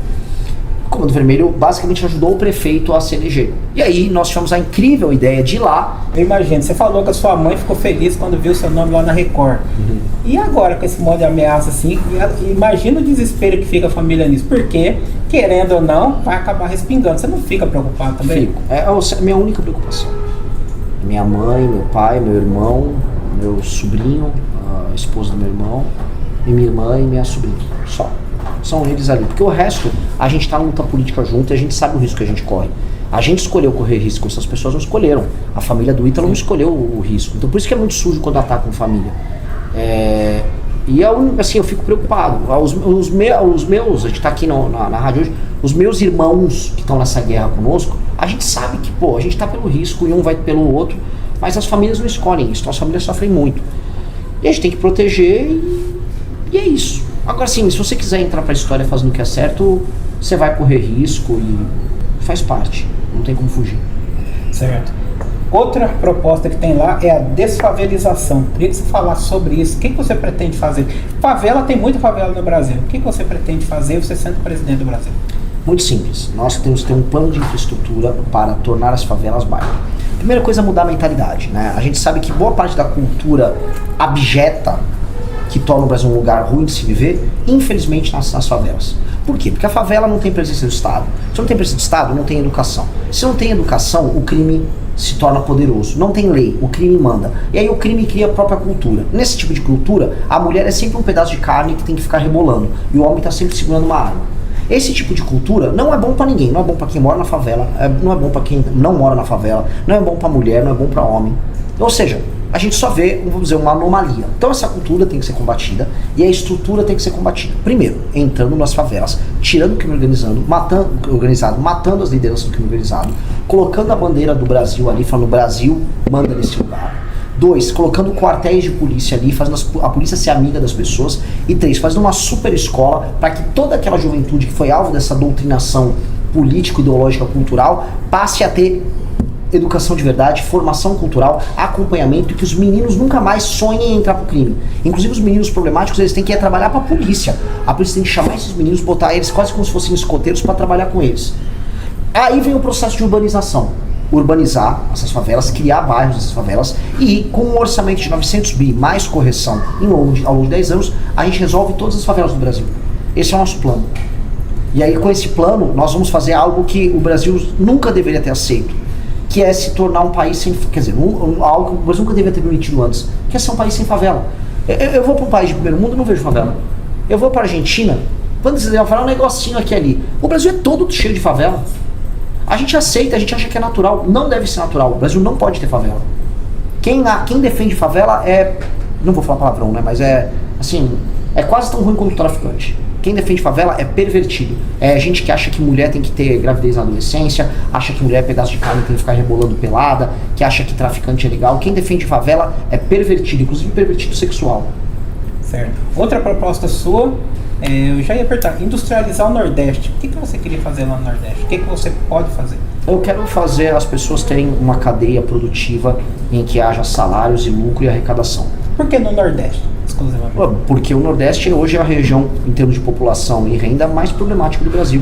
O Comando Vermelho basicamente ajudou o prefeito a se eleger. E aí nós tivemos a incrível ideia de ir lá. Eu imagino, você falou que a sua mãe ficou feliz quando viu seu nome lá na Record. Uhum. E agora com esse modo de ameaça assim, imagina o desespero que fica a família nisso. Porque, querendo ou não, vai acabar respingando. Você não fica preocupado também? Fico. É a minha única preocupação. Minha mãe, meu pai, meu irmão, meu sobrinho, a esposa do meu irmão, e minha irmã e minha sobrinha. Só. São eles ali. Porque o resto, a gente tá na luta política junto e a gente sabe o risco que a gente corre. A gente escolheu correr risco, essas pessoas não escolheram. A família do Ítalo não escolheu o risco. Então por isso que é muito sujo quando atacam família. E assim, eu fico preocupado. Os meus, a gente tá aqui na rádio hoje, os meus irmãos que estão nessa guerra conosco, a gente sabe que, a gente tá pelo risco e um vai pelo outro, mas as famílias não escolhem isso, então as famílias sofrem muito. E a gente tem que proteger e é isso. Agora sim, se você quiser entrar pra história fazendo o que é certo, você vai correr risco e faz parte, não tem como fugir. Certo. Outra proposta que tem lá é a desfavelização. Queria que você falasse sobre isso. O que você pretende fazer? Favela, tem muita favela no Brasil. O que você pretende fazer você sendo presidente do Brasil? Muito simples. Nós temos que ter um plano de infraestrutura para tornar as favelas bairro. Primeira coisa é mudar a mentalidade, né? A gente sabe que boa parte da cultura abjeta que torna o Brasil um lugar ruim de se viver, infelizmente nas favelas. Por quê? Porque a favela não tem presença do Estado. Se não tem presença do Estado, não tem educação. Se não tem educação, o crime se torna poderoso. Não tem lei, o crime manda. E aí o crime cria a própria cultura. Nesse tipo de cultura, a mulher é sempre um pedaço de carne que tem que ficar rebolando. E o homem está sempre segurando uma arma. Esse tipo de cultura não é bom pra ninguém, não é bom pra quem mora na favela, não é bom pra quem não mora na favela, não é bom pra mulher, não é bom pra homem. Ou seja, a gente só vê, vamos dizer, uma anomalia. Então essa cultura tem que ser combatida e a estrutura tem que ser combatida. Primeiro, entrando nas favelas, tirando o crime organizado, matando as lideranças do crime organizado, colocando a bandeira do Brasil ali, falando Brasil manda nesse lugar. 2, colocando quartéis de polícia ali, fazendo a polícia ser amiga das pessoas. E 3, fazendo uma super escola para que toda aquela juventude que foi alvo dessa doutrinação político, ideológica, cultural, passe a ter educação de verdade, formação cultural, acompanhamento, e que os meninos nunca mais sonhem em entrar pro crime. Inclusive os meninos problemáticos, eles têm que ir trabalhar pra polícia. A polícia tem que chamar esses meninos, botar eles quase como se fossem escoteiros para trabalhar com eles. Aí vem o processo de urbanização. Urbanizar essas favelas, criar bairros dessas favelas, e com um orçamento de 900 bi mais correção ao longo de 10 anos, a gente resolve todas as favelas do Brasil. Esse é o nosso plano. E aí com esse plano, nós vamos fazer algo que o Brasil nunca deveria ter aceito, que é se tornar um país sem, quer dizer, algo que o Brasil nunca deveria ter permitido antes, que é ser um país sem favela. Eu vou para um país de primeiro mundo e não vejo favela. Eu vou para a Argentina, quando vocês vão falar um negocinho aqui ali. O Brasil é todo cheio de favela. A gente aceita, a gente acha que é natural. Não deve ser natural. O Brasil não pode ter favela. Quem defende favela é, não vou falar palavrão, né, mas é, assim, é quase tão ruim quanto o traficante. Quem defende favela é pervertido. É gente que acha que mulher tem que ter gravidez na adolescência, acha que mulher é pedaço de carne tem que ficar rebolando pelada, que acha que traficante é legal. Quem defende favela é pervertido, inclusive pervertido sexual. Certo. Outra proposta sua, eu já ia perguntar, industrializar o Nordeste. O que você queria fazer lá no Nordeste? O que você pode fazer? Eu quero fazer as pessoas terem uma cadeia produtiva em que haja salários e lucro e arrecadação. Por que no Nordeste, exclusivamente? Porque o Nordeste hoje é a região, em termos de população e renda, mais problemática do Brasil.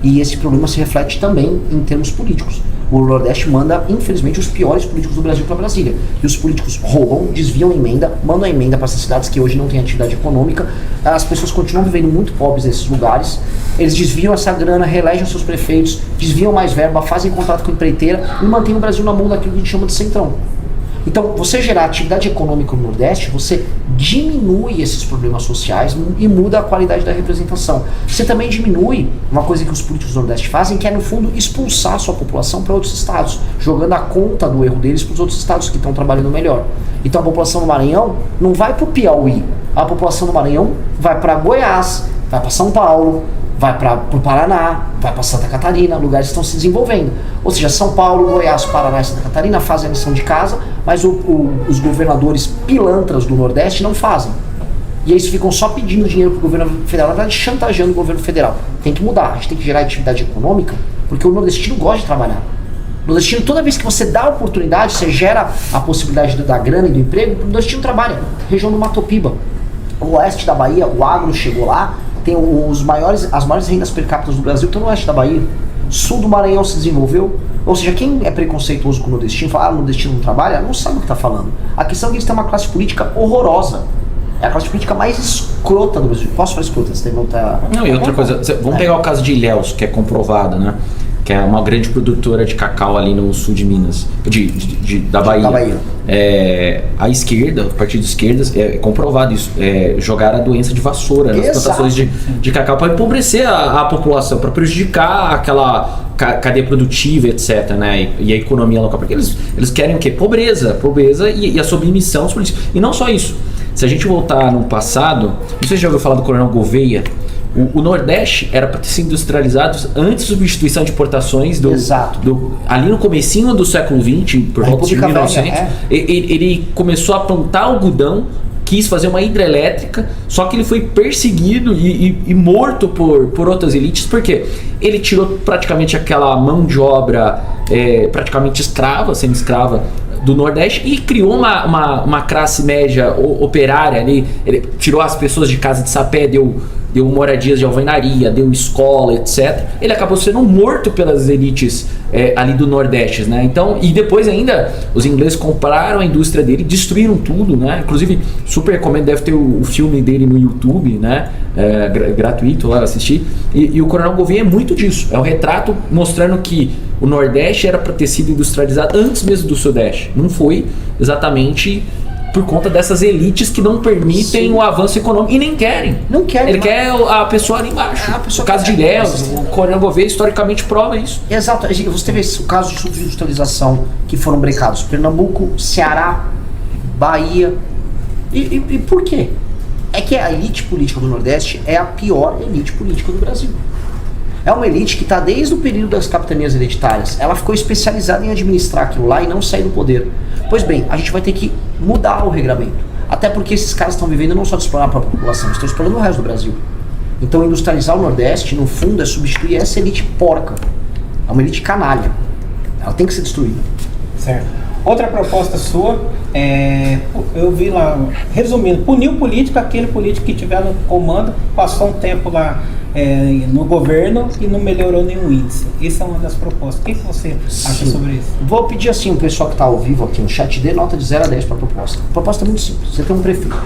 E esse problema se reflete também em termos políticos. O Nordeste manda, infelizmente, os piores políticos do Brasil para Brasília. E os políticos roubam, desviam a emenda, mandam a emenda para essas cidades que hoje não têm atividade econômica. As pessoas continuam vivendo muito pobres nesses lugares. Eles desviam essa grana, reelegem os seus prefeitos, desviam mais verba, fazem contrato com a empreiteira e mantêm o Brasil na mão daquilo que a gente chama de centrão. Então, você gerar atividade econômica no Nordeste, você diminui esses problemas sociais e muda a qualidade da representação. Você também diminui uma coisa que os políticos do Nordeste fazem, que é, no fundo, expulsar a sua população para outros estados, jogando a conta do erro deles para os outros estados que estão trabalhando melhor. Então, a população do Maranhão não vai para o Piauí, a população do Maranhão vai para Goiás, vai para São Paulo, vai para o Paraná, vai para Santa Catarina, lugares que estão se desenvolvendo. Ou seja, São Paulo, Goiás, Paraná e Santa Catarina fazem a lição de casa, mas os governadores pilantras do Nordeste não fazem. E eles ficam só pedindo dinheiro para o governo federal, na verdade chantageando o governo federal. Tem que mudar, a gente tem que gerar atividade econômica, porque o nordestino gosta de trabalhar. O nordestino, toda vez que você dá a oportunidade, você gera a possibilidade da grana e do emprego, o nordestino trabalha. Região do Mato Piba, o oeste da Bahia, o agro chegou lá, tem as maiores rendas per capita do Brasil estão no oeste da Bahia. Sul do Maranhão se desenvolveu. Ou seja, quem é preconceituoso com o nordestino, fala, o nordestino não trabalha, não sabe o que está falando. A questão é que eles têm uma classe política horrorosa. É a classe política mais escrota do Brasil. Posso falar escrota? Você não tá... Não, e outra coisa, vamos pegar o caso de Ilhéus, que é comprovado, né? Que é uma grande produtora de cacau ali no sul de Minas, da Bahia. Da Bahia. A esquerda, o partido de esquerda, é comprovado isso, jogar a doença de vassoura nas plantações de cacau para empobrecer a população, para prejudicar aquela cadeia produtiva, etc., né? E a economia local, porque eles querem o quê? Pobreza e a submissão dos políticos. E não só isso, se a gente voltar no passado, não sei se já ouviu falar do Coronel Gouveia. O Nordeste era para ter sido industrializado antes da substituição de importações ali no comecinho do século XX, por volta de 1900. Ele começou a plantar algodão, quis fazer uma hidrelétrica, só que ele foi perseguido e morto por outras elites, porque ele tirou praticamente aquela mão de obra praticamente semi-escrava do Nordeste e criou uma classe média operária ali. Ele tirou as pessoas de casa de sapé, deu moradias de alvenaria, deu escola, etc. Ele acabou sendo morto pelas elites ali do Nordeste, né? Então, e depois ainda, os ingleses compraram a indústria dele, destruíram tudo, né? Inclusive, super recomendo, deve ter o filme dele no YouTube, né? Gratuito lá, assistir. E o Coronel Gouveia é muito disso. É um retrato mostrando que o Nordeste era para ter sido industrializado antes mesmo do Sudeste. Não foi exatamente por conta dessas elites que não permitem o avanço econômico e nem querem. Não querem. Ele quer a pessoa ali embaixo. O caso de Ilhéus, o Coronel Gouveia historicamente prova isso. Exato. Você teve o caso de subindustrialização que foram brecados. Pernambuco, Ceará, Bahia. E por quê? É que a elite política do Nordeste é a pior elite política do Brasil. É uma elite que está desde o período das capitanias hereditárias. Ela ficou especializada em administrar aquilo lá e não sair do poder. Pois bem, a gente vai ter que mudar o regramento. Até porque esses caras estão vivendo não só de explorar a própria população, estão explorando o resto do Brasil. Então industrializar o Nordeste, no fundo, é substituir essa elite porca. É uma elite canalha. Ela tem que ser destruída. Certo. Outra proposta sua, eu vi lá, resumindo, punir o político, aquele político que tiver no comando, passou um tempo lá no governo e não melhorou nenhum índice. Essa é uma das propostas. O que você acha sobre isso? Vou pedir assim, o pessoal que está ao vivo aqui no chat, dê nota de 0 a 10 para a proposta. A proposta é muito simples. Você tem um prefeito.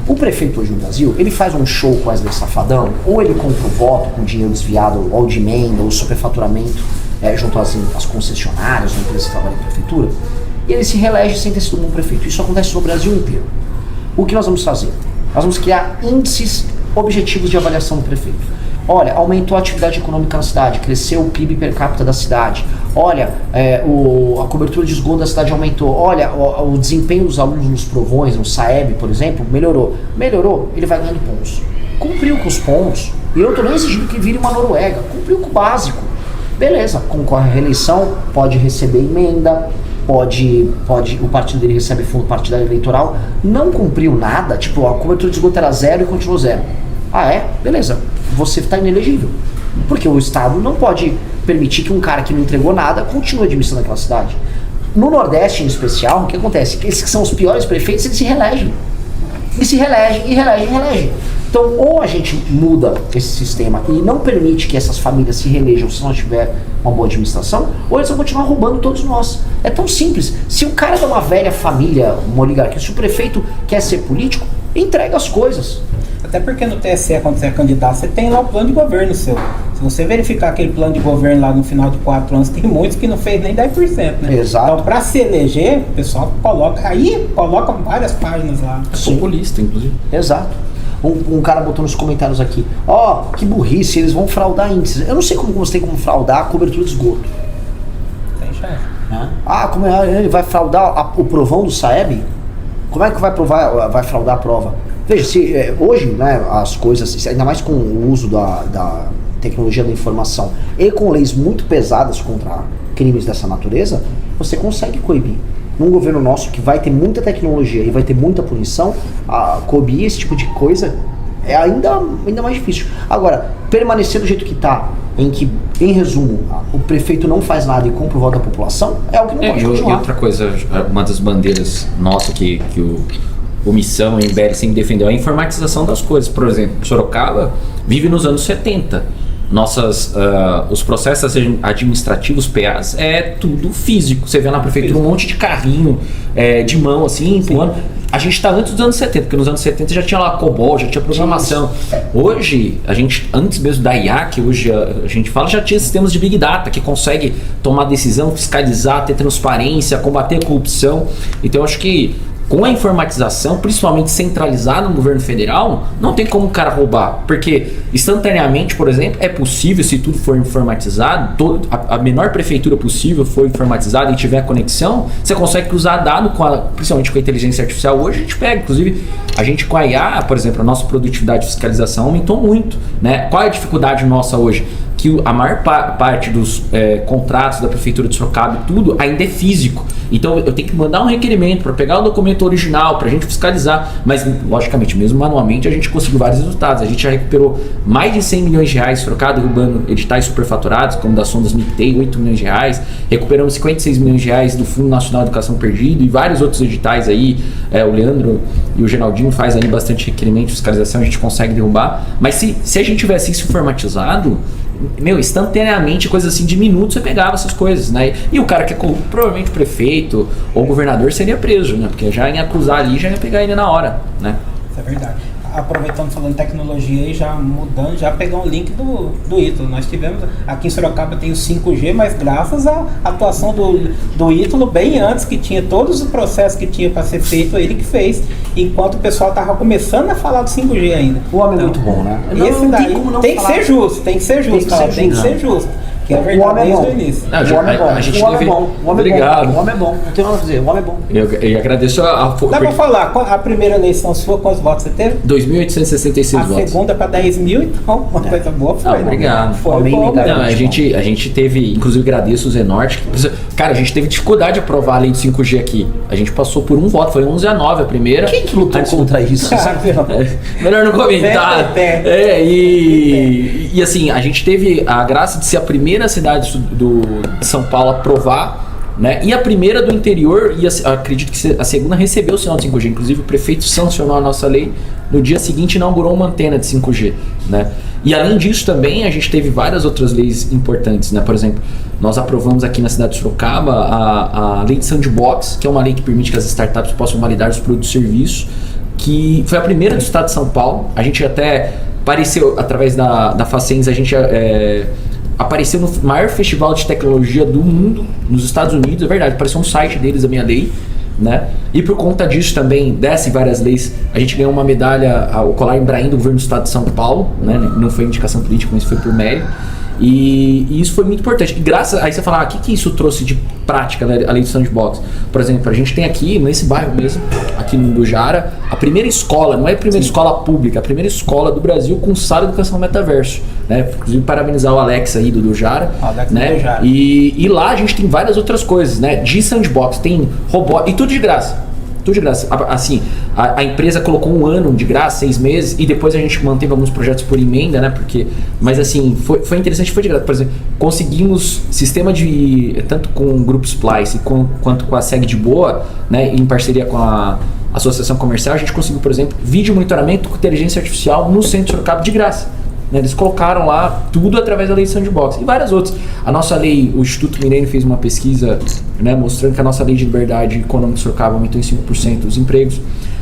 O prefeito hoje no Brasil, ele faz um show com Wesley Safadão, ou ele compra o voto com dinheiro desviado, ou de emenda, ou superfaturamento, junto às concessionárias, ou empresas que trabalham em prefeitura, e ele se reelege sem ter sido um bom prefeito. Isso acontece no Brasil inteiro. O que nós vamos fazer? Nós vamos criar índices objetivos de avaliação do prefeito. Olha, aumentou a atividade econômica na cidade, cresceu o PIB per capita da cidade. Olha, a cobertura de esgoto da cidade aumentou. Olha, o desempenho dos alunos nos provões, no SAEB, por exemplo, melhorou. Melhorou, ele vai ganhando pontos. Cumpriu com os pontos, e eu não estou nem exigindo que vire uma Noruega. Cumpriu com o básico. Beleza, concorre à reeleição, pode receber emenda, o partido dele recebe fundo partidário eleitoral. Não cumpriu nada, tipo, a cobertura de esgoto era 0 e continuou 0. Ah, é? Beleza. Você está inelegível. Porque o Estado não pode permitir que um cara que não entregou nada continue administrando aquela cidade. No Nordeste, em especial, o que acontece? Esses que são os piores prefeitos, eles se reelegem. E se reelegem, e reelegem, e reelegem. Então, ou a gente muda esse sistema e não permite que essas famílias se reelejam se não tiver uma boa administração, ou eles vão continuar roubando todos nós. É tão simples. Se o cara é de uma velha família, uma oligarquia, se o prefeito quer ser político, entrega as coisas. Até porque no TSE, quando você é candidato, você tem lá o plano de governo seu. Se você verificar aquele plano de governo lá no final de 4 anos, tem muitos que não fez nem 10%, né? Exato. Então, para se eleger, o pessoal coloca várias páginas lá. É populista, inclusive. Exato. Um cara botou nos comentários aqui, que burrice, eles vão fraudar índices. Eu não sei como você tem como fraudar a cobertura de esgoto. Tem chance. Como ele vai fraudar o provão do SAEB? Como é que vai fraudar a prova? Veja, hoje, né, as coisas, ainda mais com o uso da tecnologia da informação e com leis muito pesadas contra crimes dessa natureza, você consegue coibir. Num governo nosso que vai ter muita tecnologia e vai ter muita punição, coibir esse tipo de coisa é ainda mais difícil. Agora, permanecer do jeito que está, em que, em resumo, o prefeito não faz nada e compra o voto da população, é algo que não pode continuar. E outra coisa, uma das bandeiras nossa que o Missão e o MBL sempre defendeu é a informatização das coisas. Por exemplo, Sorocaba vive nos anos 70. Os processos administrativos, PAs, é tudo físico. Você vê na prefeitura um monte de carrinho de mão, assim, empurrando. A gente está antes dos anos 70, porque nos anos 70 já tinha lá COBOL, já tinha programação. Hoje, antes mesmo da IAC, hoje a gente fala, já tinha sistemas de Big Data que consegue tomar decisão, fiscalizar, ter transparência, combater a corrupção. Então, eu acho que com a informatização, principalmente centralizada no governo federal, não tem como o cara roubar. Porque instantaneamente, por exemplo, é possível, se tudo for informatizado, a menor prefeitura possível for informatizada e tiver conexão, você consegue cruzar dado, principalmente com a inteligência artificial. Hoje a gente pega, inclusive, a gente com a IA, por exemplo, a nossa produtividade de fiscalização aumentou muito, né? Qual é a dificuldade nossa hoje? Que a maior parte dos contratos da prefeitura de Sorocaba e tudo ainda é físico. Então eu tenho que mandar um requerimento para pegar o documento original, para a gente fiscalizar, mas logicamente, mesmo manualmente, a gente conseguiu vários resultados. A gente já recuperou mais de 100 milhões de reais Sorocaba, derrubando editais superfaturados, como da Sondas MITEI, 8 milhões de reais. Recuperamos 56 milhões de reais do Fundo Nacional de Educação Perdido e vários outros editais aí. O Leandro e o Geraldinho faz ali bastante requerimento de fiscalização, a gente consegue derrubar. Mas se a gente tivesse isso informatizado, instantaneamente, coisa assim, de minutos você pegava essas coisas, né? E o cara que é corrupto, provavelmente o prefeito ou o governador seria preso, né? Porque já ia acusar ali, já ia pegar ele na hora, né? Isso é verdade. aproveitando, falando tecnologia e já mudando, já pegar um link do Ítalo. Nós tivemos, aqui em Sorocaba tem o 5G, mas graças à atuação do Ítalo, bem antes, que tinha todos os processos que tinha para ser feito, ele que fez, enquanto o pessoal estava começando a falar do 5G ainda. O homem é muito bom, né? Esse daí tem que ser justo, tem que ser justo. Que é verdade desde o início. O homem é bom. O homem é bom. Obrigado. O homem é bom. Não tem nada a dizer. O homem é bom. Eu agradeço Dá pra falar, a primeira eleição sua, quantos votos você teve? 2.866 votos. A segunda para 10 mil, então uma coisa boa foi. Obrigado. Foi bom. Não, a gente teve, inclusive agradeço o Zenorte. Cara, a gente teve dificuldade de aprovar a lei do 5G aqui. A gente passou por um voto, foi 11-9 a primeira. Quem que lutou contra isso? Melhor não comentar. E assim, a gente teve a graça de ser a primeira cidade de São Paulo a aprovar, né? E a primeira do interior, e acredito que a segunda recebeu o sinal de 5G. Inclusive o prefeito sancionou a nossa lei, no dia seguinte inaugurou uma antena de 5G, né? E além disso também a gente teve várias outras leis importantes, né? Por exemplo, nós aprovamos aqui na cidade de Sorocaba a lei de sandbox, que é uma lei que permite que as startups possam validar os produtos e serviços, que foi a primeira do estado de São Paulo. A gente até apareceu, através da Facens, a gente apareceu no maior festival de tecnologia do mundo, nos Estados Unidos, é verdade, apareceu um site deles, a minha lei, né? E por conta disso também, dessas várias leis, a gente ganhou uma medalha, o colar Embraer do governo do estado de São Paulo, né? Não foi indicação política, mas foi por mérito. E isso foi muito importante. E graças aí você fala, o que isso trouxe de prática, né, a lei do sandbox? Por exemplo, a gente tem aqui, nesse bairro mesmo, aqui no Jara, a primeira escola, não é a primeira escola pública, a primeira escola do Brasil com sala de educação metaverso, né? Inclusive parabenizar o Alex aí do Jara, né? E lá a gente tem várias outras coisas, né? De sandbox, tem robô e tudo de graça. Tudo de graça. Assim, a empresa colocou 1 ano de graça, 6 meses, e depois a gente manteve alguns projetos por emenda, né? Mas assim, foi interessante, foi de graça. Por exemplo, conseguimos sistema de, tanto com o Grupo Splice quanto com a SEG de Boa, né? Em parceria com a Associação Comercial, a gente conseguiu, por exemplo, vídeo monitoramento com inteligência artificial no centro de Sorocaba de graça. Eles colocaram lá tudo através da lei de sandbox e várias outras. A nossa lei, o Instituto Milênio fez uma pesquisa, né, mostrando que a nossa lei de liberdade econômica de Sorocaba aumentou em 5% os empregos.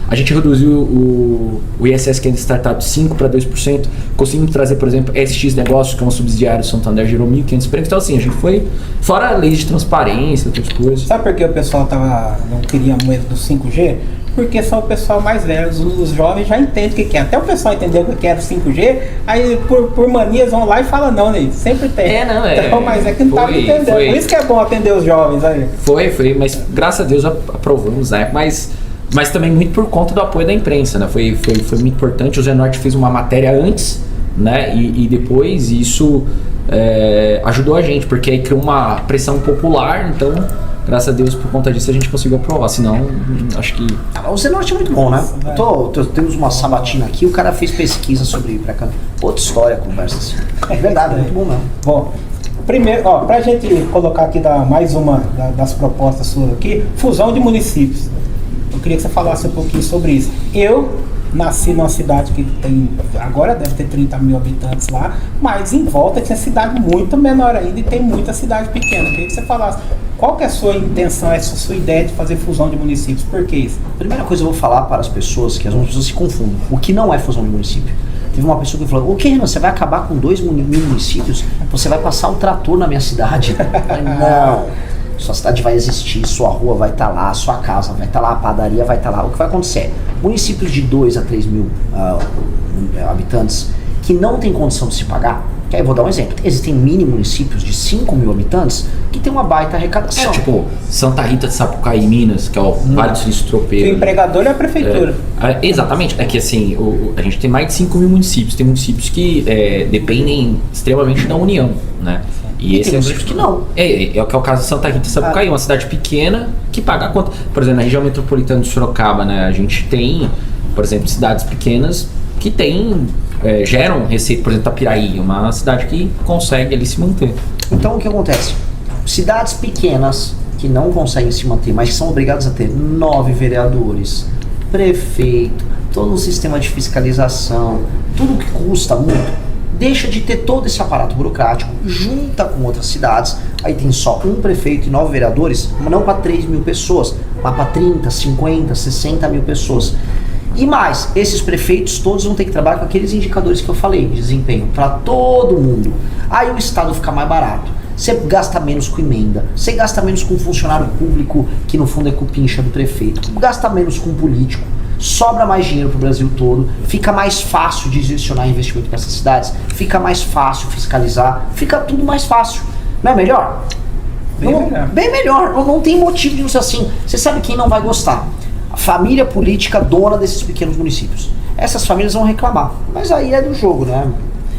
A gente reduziu o ISS, que é de startup, de 5% para 2%. Conseguimos trazer, por exemplo, SX Negócios, que é uma subsidiária do Santander, gerou 1.500 empregos. Então, assim, a gente foi fora a lei de transparência, outras coisas. Sabe por que o pessoal não queria muito do 5G? Porque são o pessoal mais velho, os jovens já entendem o que é. Até o pessoal entendeu o que era o 5G, aí por manias vão lá e falam não, né? Sempre tem. Então, mas é que não estava entendendo. Por isso que é bom atender os jovens aí. Foi, mas graças a Deus aprovamos, né? Mas também muito por conta do apoio da imprensa, né? Foi muito importante. O Zenorte fez uma matéria antes, né? E depois isso ajudou a gente, porque aí criou uma pressão popular, então... Graças a Deus, por conta disso, a gente conseguiu aprovar. Senão, acho que... O Zenorte é muito bom, né? Temos uma sabatina aqui, o cara fez pesquisa sobre pré-campanha. Outra história, conversa assim. É verdade, é muito bom mesmo. Bom, primeiro, pra gente colocar aqui mais uma das propostas suas aqui, fusão de municípios. Eu queria que você falasse um pouquinho sobre isso. Eu nasci numa cidade que tem, agora deve ter 30 mil habitantes lá, mas em volta tinha cidade muito menor ainda e tem muita cidade pequena. Eu queria que você falasse qual que é a sua intenção, essa sua ideia de fazer fusão de municípios, por que isso? Primeira coisa eu vou falar para as pessoas, que as pessoas se confundem, o que não é fusão de município. Teve uma pessoa que falou, o que, Renan, você vai acabar com 2 mil municípios? Você vai passar um trator na minha cidade? Eu falei, não, sua cidade vai existir, sua rua vai estar lá, sua casa vai estar lá, a padaria vai estar lá. O que vai acontecer? Municípios de 2 a 3 mil habitantes que não tem condição de se pagar, que aí eu vou dar um exemplo, existem mini municípios de 5 mil habitantes que tem uma baita arrecadação. Tipo Santa Rita de Sapucaí, Minas, que é o Vale do Silício Tropeiro. O empregador é a prefeitura. Exatamente, é que assim, a gente tem mais de 5 mil municípios, tem municípios que dependem extremamente da União, né? E esse tem municípios que não. É o caso de Santa Rita de Sapucaí, uma cidade pequena que paga a conta. Por exemplo, na região metropolitana de Sorocaba, né, a gente tem, por exemplo, cidades pequenas que geram receita, por exemplo, Tapiraí, uma cidade que consegue ali se manter. Então o que acontece? Cidades pequenas que não conseguem se manter, mas que são obrigadas a ter 9 vereadores, prefeito, todo um sistema de fiscalização, tudo que custa muito, deixa de ter todo esse aparato burocrático, junta com outras cidades, aí tem só um prefeito e 9 vereadores, não para 3 mil pessoas, mas para 30, 50, 60 mil pessoas. E mais, esses prefeitos todos vão ter que trabalhar com aqueles indicadores que eu falei, de desempenho, para todo mundo. Aí o Estado fica mais barato. Você gasta menos com emenda, você gasta menos com funcionário público, que no fundo é cupincha do prefeito, gasta menos com político, sobra mais dinheiro pro Brasil todo, fica mais fácil de direcionar investimento para essas cidades, fica mais fácil fiscalizar, fica tudo mais fácil. Não é melhor? Bem melhor. Não tem motivo de não ser assim. Você sabe quem não vai gostar? A família política dona desses pequenos municípios. Essas famílias vão reclamar, mas aí é do jogo, né?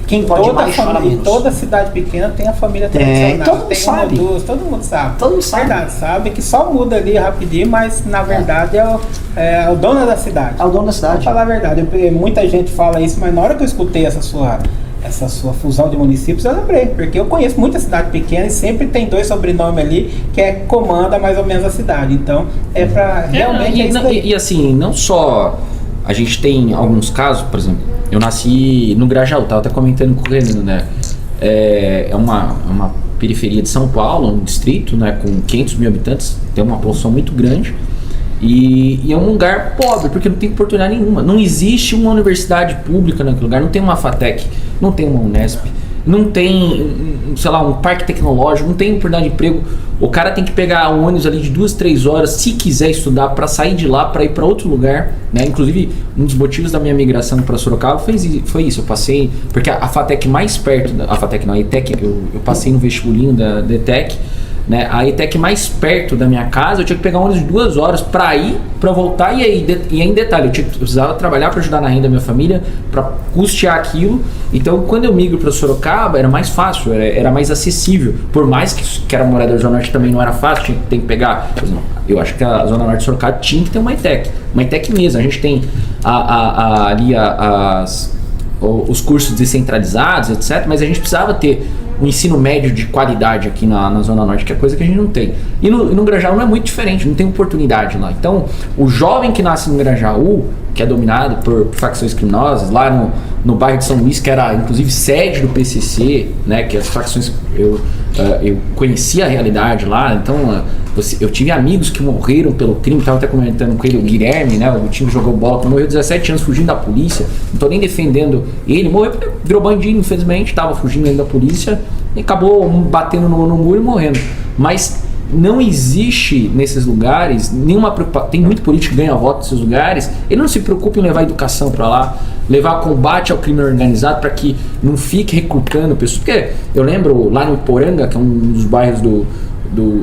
Quem pode mais chora menos. Toda cidade pequena tem a família tradicional. Todo mundo sabe. Todo mundo sabe. Todo mundo sabe. Verdade, sabe que só muda ali rapidinho, mas na verdade é o dono da cidade. É o dono da cidade. Vou falar a verdade, muita gente fala isso, mas na hora que eu escutei essa sua fusão de municípios, eu lembrei, porque eu conheço muita cidade pequena e sempre tem 2 sobrenomes ali que comanda mais ou menos a cidade. Então, realmente e assim, não só a gente tem alguns casos, por exemplo, eu nasci no Grajaú, tava até comentando com o Renan, né? É uma periferia de São Paulo, um distrito, né, com 500 mil habitantes, tem uma população muito grande. E é um lugar pobre, porque não tem oportunidade nenhuma. Não existe uma universidade pública naquele lugar, não tem uma FATEC, não tem uma Unesp, não tem, sei lá, um parque tecnológico, não tem oportunidade de emprego. O cara tem que pegar um ônibus ali de 2-3 horas, se quiser estudar, para sair de lá, para ir para outro lugar, né? Inclusive, um dos motivos da minha migração para Sorocaba foi isso. Eu passei, porque a FATEC mais perto, a FATEC não, a ETEC, eu passei no vestibulinho da ETEC, né? A ETEC mais perto da minha casa, eu tinha que pegar um ônibus de 2 horas para ir, para voltar, e aí em detalhe, eu precisava trabalhar para ajudar na renda da minha família, para custear aquilo. Então, quando eu migro para Sorocaba, era mais fácil, era mais acessível. Por mais que era morador da Zona Norte, também não era fácil, tem que pegar. Por exemplo, eu acho que a Zona Norte de Sorocaba tinha que ter uma ETEC mesmo. A gente tem ali os cursos descentralizados, etc., mas a gente precisava ter um ensino médio de qualidade aqui na Zona Norte, que é coisa que a gente não tem. E no Grajaú não é muito diferente, não tem oportunidade lá. Então, o jovem que nasce no Grajaú, que é dominado por facções criminosas, lá no bairro de São Luís, que era inclusive sede do PCC, né, que as facções, eu conhecia a realidade lá, então eu tive amigos que morreram pelo crime, estava até comentando com ele, o Guilherme, né, o time jogou bola, que morreu 17 anos fugindo da polícia, não estou nem defendendo ele, morreu, virou bandido, infelizmente, estava fugindo ainda da polícia e acabou batendo no muro e morrendo. Mas não existe nesses lugares nenhuma preocupação. Tem muito político que ganha voto nesses lugares, ele não se preocupa em levar a educação para lá, levar combate ao crime organizado, para que não fique recrutando pessoas. Porque eu lembro lá no Iporanga, que é um dos bairros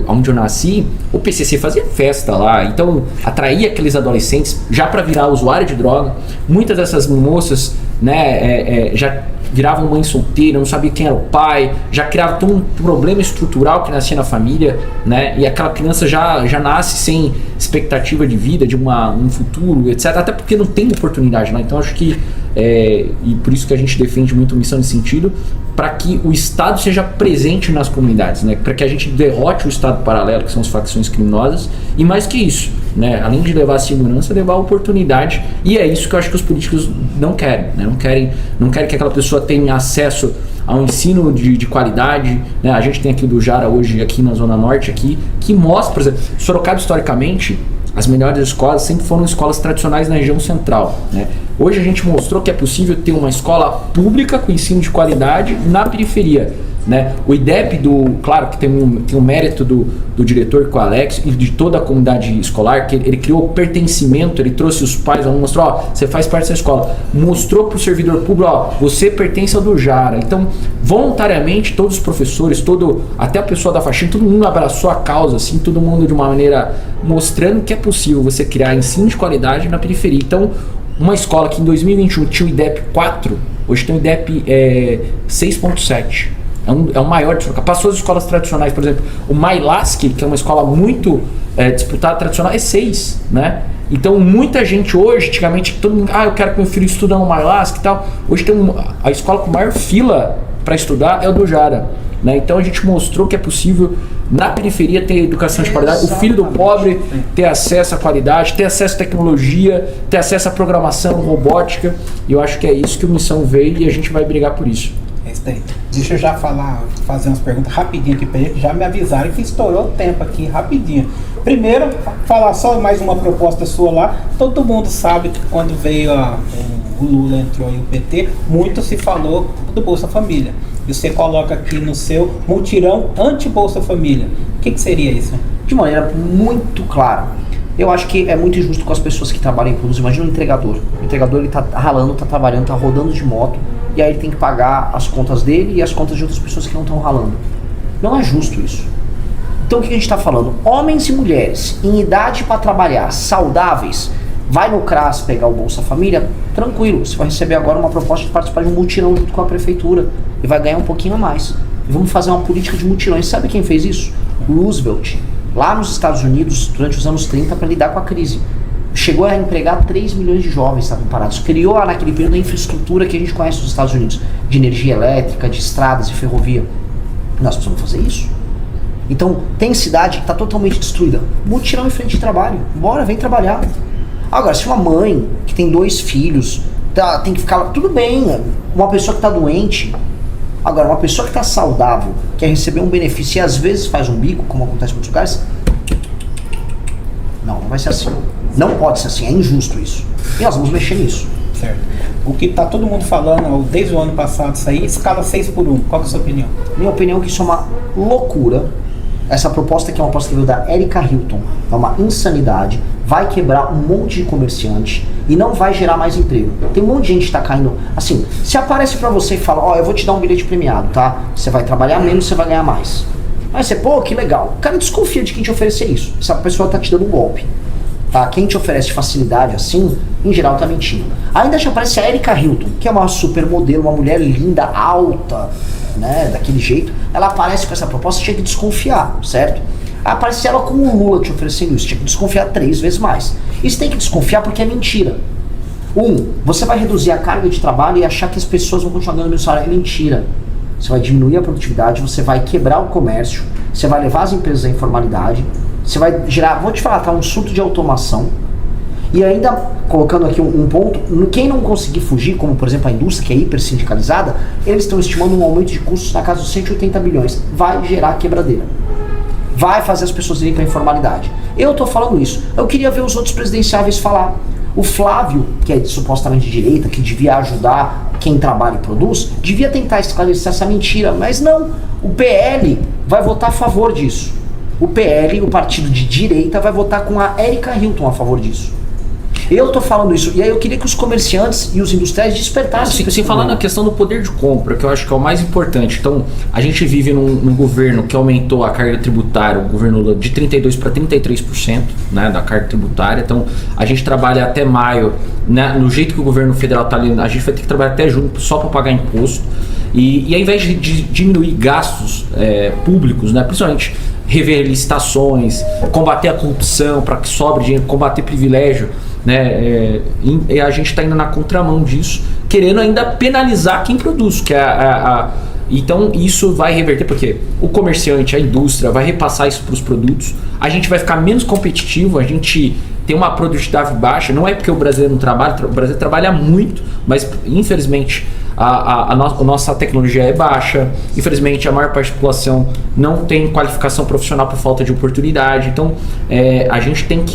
onde eu nasci, o PCC fazia festa lá, então atraía aqueles adolescentes já para virar usuário de droga. Muitas dessas moças, né, já viravam mãe solteira, não sabia quem era o pai, já criava todo um problema estrutural que nascia na família, né? E aquela criança já nasce sem expectativa de vida, de um futuro, etc. Até porque não tem oportunidade lá. Então acho que, e por isso que a gente defende muito missão nesse sentido, para que o Estado seja presente nas comunidades, né? Para que a gente derrote o Estado paralelo, que são as facções criminosas, e mais que isso, né? Além de levar a segurança, levar a oportunidade, e é isso que eu acho que os políticos não querem, né? Não querem que aquela pessoa tenha acesso ao ensino de qualidade, né? A gente tem aqui do Jara hoje, aqui na Zona Norte, aqui, que mostra, por exemplo, Sorocaba historicamente, as melhores escolas sempre foram escolas tradicionais na região central, né? Hoje a gente mostrou que é possível ter uma escola pública com ensino de qualidade na periferia, né? O IDEP, claro que tem um mérito do diretor, com o Alex, e de toda a comunidade escolar, que ele criou pertencimento, ele trouxe os pais, mostrou, ó, você faz parte dessa escola, mostrou para o servidor público, ó, você pertence ao do Jara. Então, voluntariamente, todos os professores, até a pessoa da faxina, todo mundo abraçou a causa, assim, todo mundo de uma maneira mostrando que é possível você criar ensino de qualidade na periferia. Então, uma escola que em 2021 tinha o IDEP 4, hoje tem o IDEP 6.7. É o maior de Sorocaba. Passou as escolas tradicionais, por exemplo, o Mailasque, que é uma escola muito disputada, tradicional, é 6, né? Então muita gente hoje, antigamente, todo mundo, eu quero que meu filho estude no Mailasque e tal. Hoje tem a escola com maior fila para estudar é o do Jara, né? Então a gente mostrou que é possível na periferia ter educação de qualidade, o filho do pobre ter acesso à qualidade, ter acesso à tecnologia, ter acesso à programação, robótica, e eu acho que é isso que o Missão veio e a gente vai brigar por isso. Deixa eu já fazer umas perguntas rapidinho aqui pra ele, que já me avisaram que estourou o tempo aqui, rapidinho. Primeiro, falar só mais uma proposta sua lá. Todo mundo sabe que quando veio o Lula entrou e o PT, muito se falou do Bolsa Família. E você coloca aqui no seu mutirão anti-Bolsa Família. O que seria isso? De maneira muito clara. Eu acho que é muito injusto com as pessoas que trabalham em produtos. Imagina um entregador. O entregador, ele tá ralando, tá trabalhando, tá rodando de moto, e aí ele tem que pagar as contas dele e as contas de outras pessoas que não estão ralando. Não é justo isso. Então o que a gente está falando? Homens e mulheres em idade para trabalhar, saudáveis, vai no CRAS pegar o Bolsa Família, tranquilo, você vai receber agora uma proposta de participar de um mutirão junto com a prefeitura e vai ganhar um pouquinho a mais. E vamos fazer uma política de mutirões. Sabe quem fez isso? Roosevelt, lá nos Estados Unidos, durante os anos 30, para lidar com a crise. Chegou a empregar 3 milhões de jovens que estavam parados. Criou naquele período a infraestrutura que a gente conhece nos Estados Unidos, de energia elétrica, de estradas e ferrovia. Nós precisamos fazer isso. Então, tem cidade que está totalmente destruída. Mutirão em frente de trabalho. Bora, vem trabalhar. Agora, se uma mãe que tem 2 filhos, tem que ficar lá, tudo bem. Uma pessoa que está doente. Agora, uma pessoa que está saudável, quer receber um benefício e às vezes faz um bico, como acontece em muitos lugares, não vai ser assim. Não pode ser assim, é injusto isso. E nós vamos mexer nisso. Certo. O que está todo mundo falando desde o ano passado, isso aí, escala 6x1. Qual que é a sua opinião? Minha opinião é que isso é uma loucura. Essa proposta que é uma proposta que veio da Erika Hilton, é uma insanidade, vai quebrar um monte de comerciante e não vai gerar mais emprego. Tem um monte de gente que está caindo. Assim, se aparece para você e fala, eu vou te dar um bilhete premiado, tá? Você vai trabalhar menos, você vai ganhar mais. Aí você, que legal. O cara desconfia de quem te oferecer isso. Essa pessoa tá te dando um golpe. Tá? Quem te oferece facilidade assim, em geral tá mentindo. Ainda te aparece a Erika Hilton, que é uma supermodelo, uma mulher linda, alta, né, daquele jeito. Ela aparece com essa proposta, tinha que desconfiar, certo? Aparece ela com o Lula te oferecendo isso, tinha que desconfiar 3 vezes mais. E você tem que desconfiar porque é mentira. Você vai reduzir a carga de trabalho e achar que as pessoas vão continuar ganhando o mesmo salário. É mentira. Você vai diminuir a produtividade, você vai quebrar o comércio, você vai levar as empresas à informalidade, você vai gerar, vou te falar, um surto de automação. E ainda, colocando aqui um ponto, quem não conseguir fugir, como por exemplo a indústria, que é hiper sindicalizada, eles estão estimando um aumento de custos na casa dos 180 bilhões. Vai gerar quebradeira. Vai fazer as pessoas irem para a informalidade. Eu estou falando isso. Eu queria ver os outros presidenciáveis falar. O Flávio, que é supostamente de direita, que devia ajudar quem trabalha e produz, devia tentar esclarecer essa mentira. Mas não. O PL vai votar a favor disso. O PL, o partido de direita, vai votar com a Erika Hilton a favor disso. Eu tô falando isso, e aí eu queria que os comerciantes e os industriais despertassem. Sem falar na questão do poder de compra, que eu acho que é o mais importante. Então, a gente vive num governo que aumentou a carga tributária, o governo Lula, de 32% para 33%, né, da carga tributária. Então, a gente trabalha até maio, né, no jeito que o governo federal está ali, a gente vai ter que trabalhar até junho só para pagar imposto. E ao invés de diminuir gastos públicos, né, principalmente rever licitações, combater a corrupção para que sobre dinheiro, combater privilégio, né, e a gente está indo na contramão disso, querendo ainda penalizar quem produz, que então isso vai reverter, porque o comerciante, a indústria vai repassar isso para os produtos, a gente vai ficar menos competitivo, a gente tem uma produtividade baixa. Não é porque o brasileiro não trabalha, o brasileiro trabalha muito, mas infelizmente a nossa tecnologia é baixa, infelizmente a maior parte da população não tem qualificação profissional por falta de oportunidade. Então a gente tem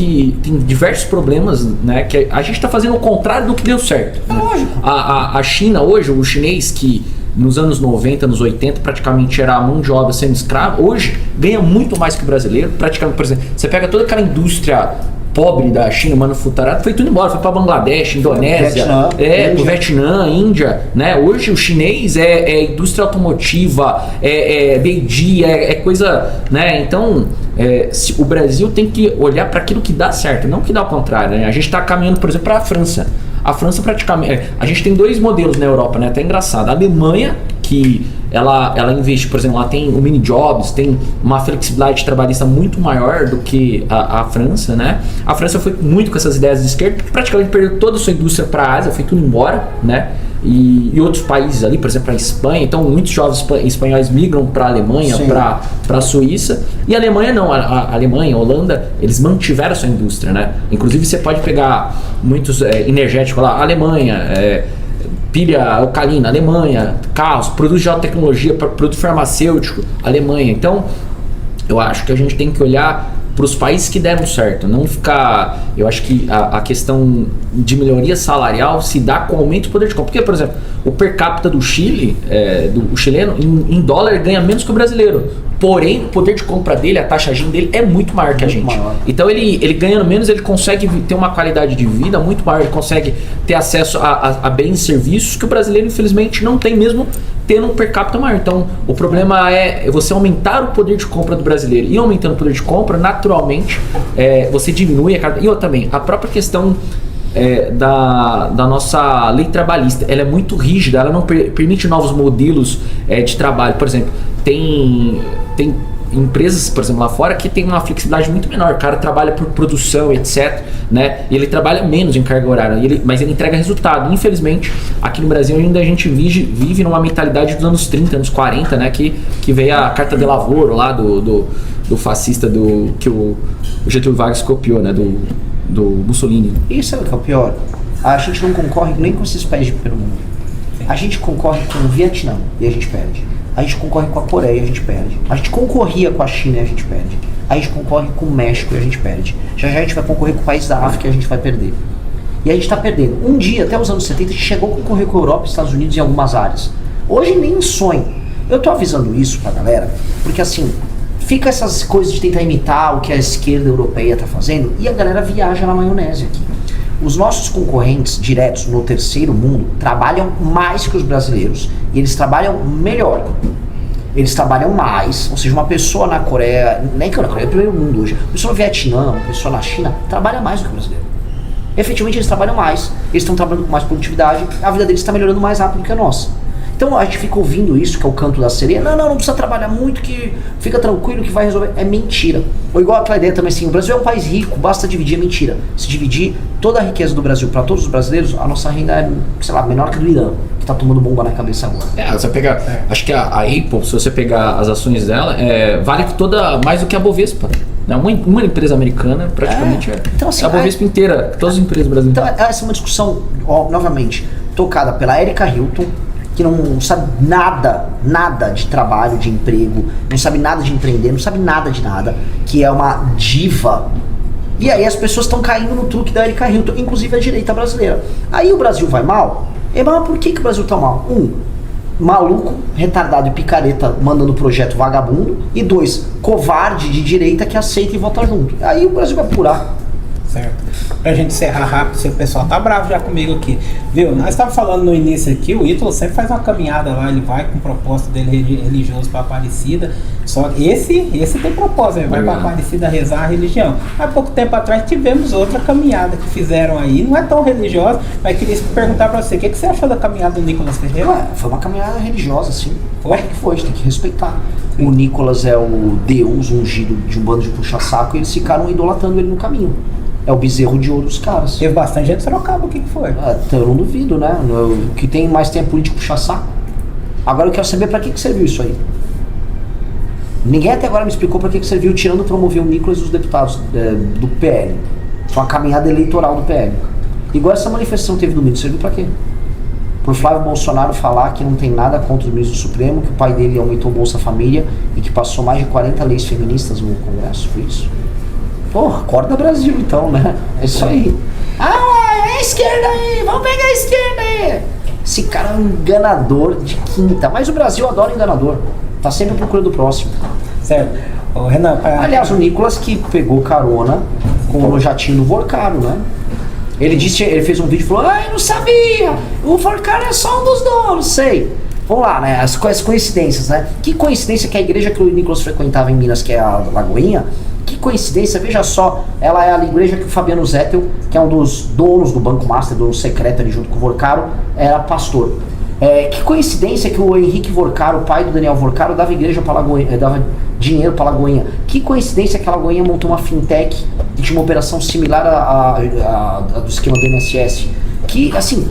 diversos problemas, né, que a gente está fazendo o contrário do que deu certo, né? A China hoje, o chinês que nos anos 90, anos 80, praticamente era a mão de obra sendo escrava, hoje ganha muito mais que o brasileiro. Praticamente, por exemplo, você pega toda aquela indústria pobre da China, manufaturada, foi tudo embora, foi para Bangladesh, Indonésia, pro Vietnã, Índia, né? Hoje o chinês é indústria automotiva, BD, coisa, né? Então, o Brasil tem que olhar para aquilo que dá certo, não que dá ao contrário, né? A gente está caminhando, por exemplo, para a França. A França praticamente, a gente tem 2 modelos na Europa, né? Até engraçado. A Alemanha, que ela investe, por exemplo, ela tem o mini jobs, tem uma flexibilidade trabalhista muito maior do que a França, né? A França foi muito com essas ideias de esquerda, porque praticamente perdeu toda a sua indústria para a Ásia, foi tudo embora, né? E outros países ali, por exemplo, a Espanha, então muitos jovens espanhóis migram para a Alemanha, para a Suíça, e a Alemanha não, a Alemanha, a Holanda, eles mantiveram a sua indústria, né? Inclusive você pode pegar muitos energéticos lá, Alemanha, pilha alcalina, Alemanha, carros, produtos de alta tecnologia, produto farmacêutico, Alemanha. Então, eu acho que a gente tem que olhar para os países que deram certo, não ficar... Eu acho que a questão de melhoria salarial se dá com aumento do poder de compra. Porque, por exemplo, o per capita do Chile, do chileno, em dólar ganha menos que o brasileiro. Porém, o poder de compra dele, a taxa Gini dele é muito maior que a gente. Maior. Então ele ganhando menos, ele consegue ter uma qualidade de vida muito maior, ele consegue ter acesso a bens e serviços que o brasileiro, infelizmente, não tem, mesmo tendo um per capita maior. Então, o problema é você aumentar o poder de compra do brasileiro. E aumentando o poder de compra, naturalmente, você diminui a carga. E outra também, a própria questão da nossa lei trabalhista, ela é muito rígida, ela não permite novos modelos de trabalho. Por exemplo, tem empresas, por exemplo, lá fora, que tem uma flexibilidade muito menor. O cara trabalha por produção, etc, né? E ele trabalha menos em carga horária, mas ele entrega resultado. Infelizmente, aqui no Brasil ainda a gente vive numa mentalidade dos anos 30, anos 40, né? Que veio a Carta de Lavoro lá do fascista que o Getúlio Vargas copiou, né? Do Mussolini. Isso é o que é o pior. A gente não concorre nem com esses países pelo mundo. A gente concorre com o Vietnã e a gente perde. A gente concorre com a Coreia e a gente perde. A gente concorria com a China e a gente perde. A gente concorre com o México e a gente perde. Já a gente vai concorrer com o país da África e a gente vai perder. E a gente está perdendo. Um dia, até os anos 70, a gente chegou a concorrer com a Europa e Estados Unidos em algumas áreas. Hoje nem em sonho. Eu tô avisando isso pra galera, porque assim, fica essas coisas de tentar imitar o que a esquerda europeia tá fazendo e a galera viaja na maionese aqui. Os nossos concorrentes diretos no terceiro mundo trabalham mais que os brasileiros e eles trabalham melhor. Eles trabalham mais, ou seja, uma pessoa na Coreia, nem que na Coreia é o primeiro mundo hoje, uma pessoa no Vietnã, uma pessoa na China, trabalha mais do que o brasileiro. Efetivamente eles trabalham mais, eles estão trabalhando com mais produtividade, a vida deles está melhorando mais rápido que a nossa. Então a gente fica ouvindo isso, que é o canto da sereia. Não precisa trabalhar muito, que fica tranquilo que vai resolver. É mentira. Ou igual aquela ideia também assim, o Brasil é um país rico, basta dividir, é mentira. Se dividir toda a riqueza do Brasil para todos os brasileiros, a nossa renda é, sei lá, menor que a do Irã, que tá tomando bomba na cabeça agora. Você pega, acho que a Apple, se você pegar as ações dela, vale toda mais do que a Bovespa. Né? Uma empresa americana praticamente então, assim, a Bovespa inteira, todas as empresas brasileiras. Então essa é uma discussão, novamente, tocada pela Erika Hilton, que não sabe nada de trabalho, de emprego, não sabe nada de empreender, não sabe nada de nada, que é uma diva. E aí as pessoas estão caindo no truque da Erika Hilton, inclusive a direita brasileira. Aí o Brasil vai mal? Mas por que o Brasil tá mal? Maluco, retardado e picareta mandando projeto vagabundo. E 2, covarde de direita que aceita e vota junto. Aí o Brasil vai apurar. Certo. Pra gente encerrar rápido, se o pessoal tá bravo já comigo aqui. Viu? Nós estávamos falando no início aqui, o Ítalo sempre faz uma caminhada lá, ele vai com o propósito dele religioso pra Aparecida. Só esse tem propósito, ele vai pra Aparecida rezar a religião. Há pouco tempo atrás tivemos outra caminhada que fizeram aí, não é tão religiosa, mas queria perguntar pra você, o que você achou da caminhada do Nicolas Ferreira? Foi uma caminhada religiosa, sim. Foi? A gente tem que respeitar. Sim. O Nicolas é o Deus ungido de um bando de puxa-saco e eles ficaram idolatrando ele no caminho. É o bezerro de ouro dos caras. Teve bastante gente Sorocaba, o que foi? Eu não duvido, né? O que tem mais tem é político puxa-saco. Agora eu quero saber pra que serviu isso aí. Ninguém até agora me explicou pra que serviu, tirando promover o Nicolas e os deputados do PL. Foi uma caminhada eleitoral do PL. Igual essa manifestação teve domingo, serviu pra quê? Por Flávio Bolsonaro falar que não tem nada contra o ministro do Supremo, que o pai dele aumentou o Bolsa Família e que passou mais de 40 leis feministas no Congresso, foi isso? Porra, acorda Brasil então, né? É isso aí. É a esquerda aí, vamos pegar a esquerda aí. Esse cara é um enganador de quinta. Mas o Brasil adora enganador. Tá sempre procurando o próximo. Certo. Ô, Renan, aliás, o Nicolas que pegou carona com o jatinho do Vorcaro, né? Ele fez um vídeo e falou, eu não sabia, o Vorcaro é só um dos donos, sei. Vamos lá, né? As coincidências, né? Que coincidência que a igreja que o Nicolas frequentava em Minas, que é a Lagoinha, que coincidência, veja só, ela é a igreja que o Fabiano Zettel, que é um dos donos do Banco Master, dono secreto ali junto com o Vorcaro, era pastor. Que coincidência que o Henrique Vorcaro, o pai do Daniel Vorcaro, dava igreja para Lagoinha, dava dinheiro para Lagoinha. Que coincidência que a Lagoinha montou uma fintech e tinha uma operação similar à do esquema do INSS. Que, assim,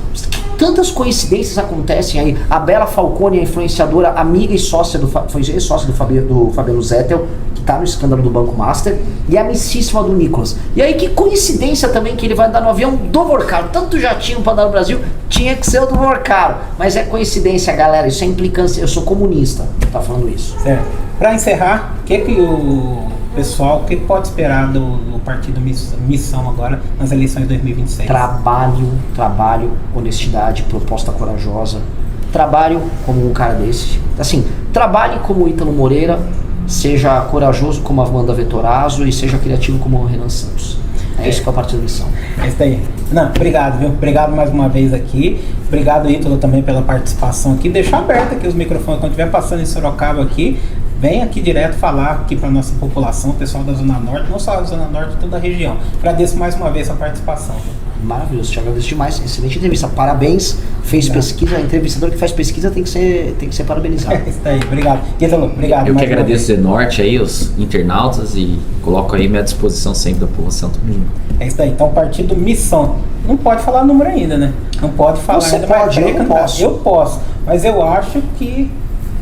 tantas coincidências acontecem aí. A Bela Falcone, a influenciadora, amiga e sócia foi sócia do Fabiano Zettel, que tá no escândalo do Banco Master, e a amicíssima do Nicolas. E aí que coincidência também que ele vai andar no avião do Vorcaro. Tanto jatinho pra andar no Brasil, tinha que ser o do Vorcaro. Mas é coincidência, galera, isso é implicância. Eu sou comunista, tá falando isso. Certo. Pra encerrar, o que o pessoal, o que pode esperar do partido Missão agora nas eleições de 2026? Trabalho, honestidade, proposta corajosa. Trabalho como um cara desse. Assim, trabalhe como o Ítalo Moreira, seja corajoso como a Wanda Vettorazzo e seja criativo como o Renan Santos. É isso que é o Partido Missão. É isso aí. Não, obrigado, viu? Obrigado mais uma vez aqui. Obrigado, Ítalo, também pela participação aqui. Deixar aberto aqui os microfones quando estiver passando em Sorocaba aqui. Vem aqui direto falar aqui para nossa população, pessoal da Zona Norte, não só da Zona Norte, toda a região. Agradeço mais uma vez a participação. Viu? Maravilhoso, te agradeço demais. Excelente entrevista. Parabéns. Fez pesquisa. Entrevistador que faz pesquisa tem que ser parabenizado. É isso aí. Obrigado. Ítalo, obrigado. Eu que agradeço de Norte aí, os internautas, e coloco aí minha disposição sempre da população. É isso aí. Então, partido Missão. Não pode falar número ainda, né? Não pode falar Você ainda. pode, eu não posso. Eu posso. Mas eu acho que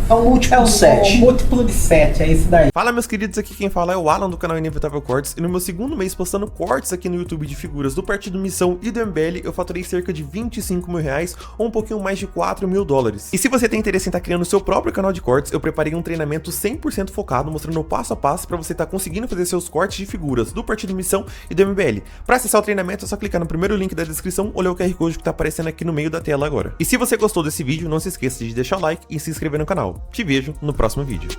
é um múltiplo de 7. Um múltiplo de 7, é isso daí. Fala, meus queridos, aqui quem fala é o Alan do canal Inevitável Cortes, e no meu segundo mês postando cortes aqui no YouTube de figuras do Partido Missão e do MBL, eu faturei cerca de 25 mil reais, ou um pouquinho mais de 4 mil dólares. E se você tem interesse em estar criando seu próprio canal de cortes, eu preparei um treinamento 100% focado, mostrando o passo a passo para você estar conseguindo fazer seus cortes de figuras do Partido Missão e do MBL. Para acessar o treinamento é só clicar no primeiro link da descrição ou ler o QR Code que tá aparecendo aqui no meio da tela agora. E se você gostou desse vídeo, não se esqueça de deixar o like e se inscrever no canal. Te vejo no próximo vídeo.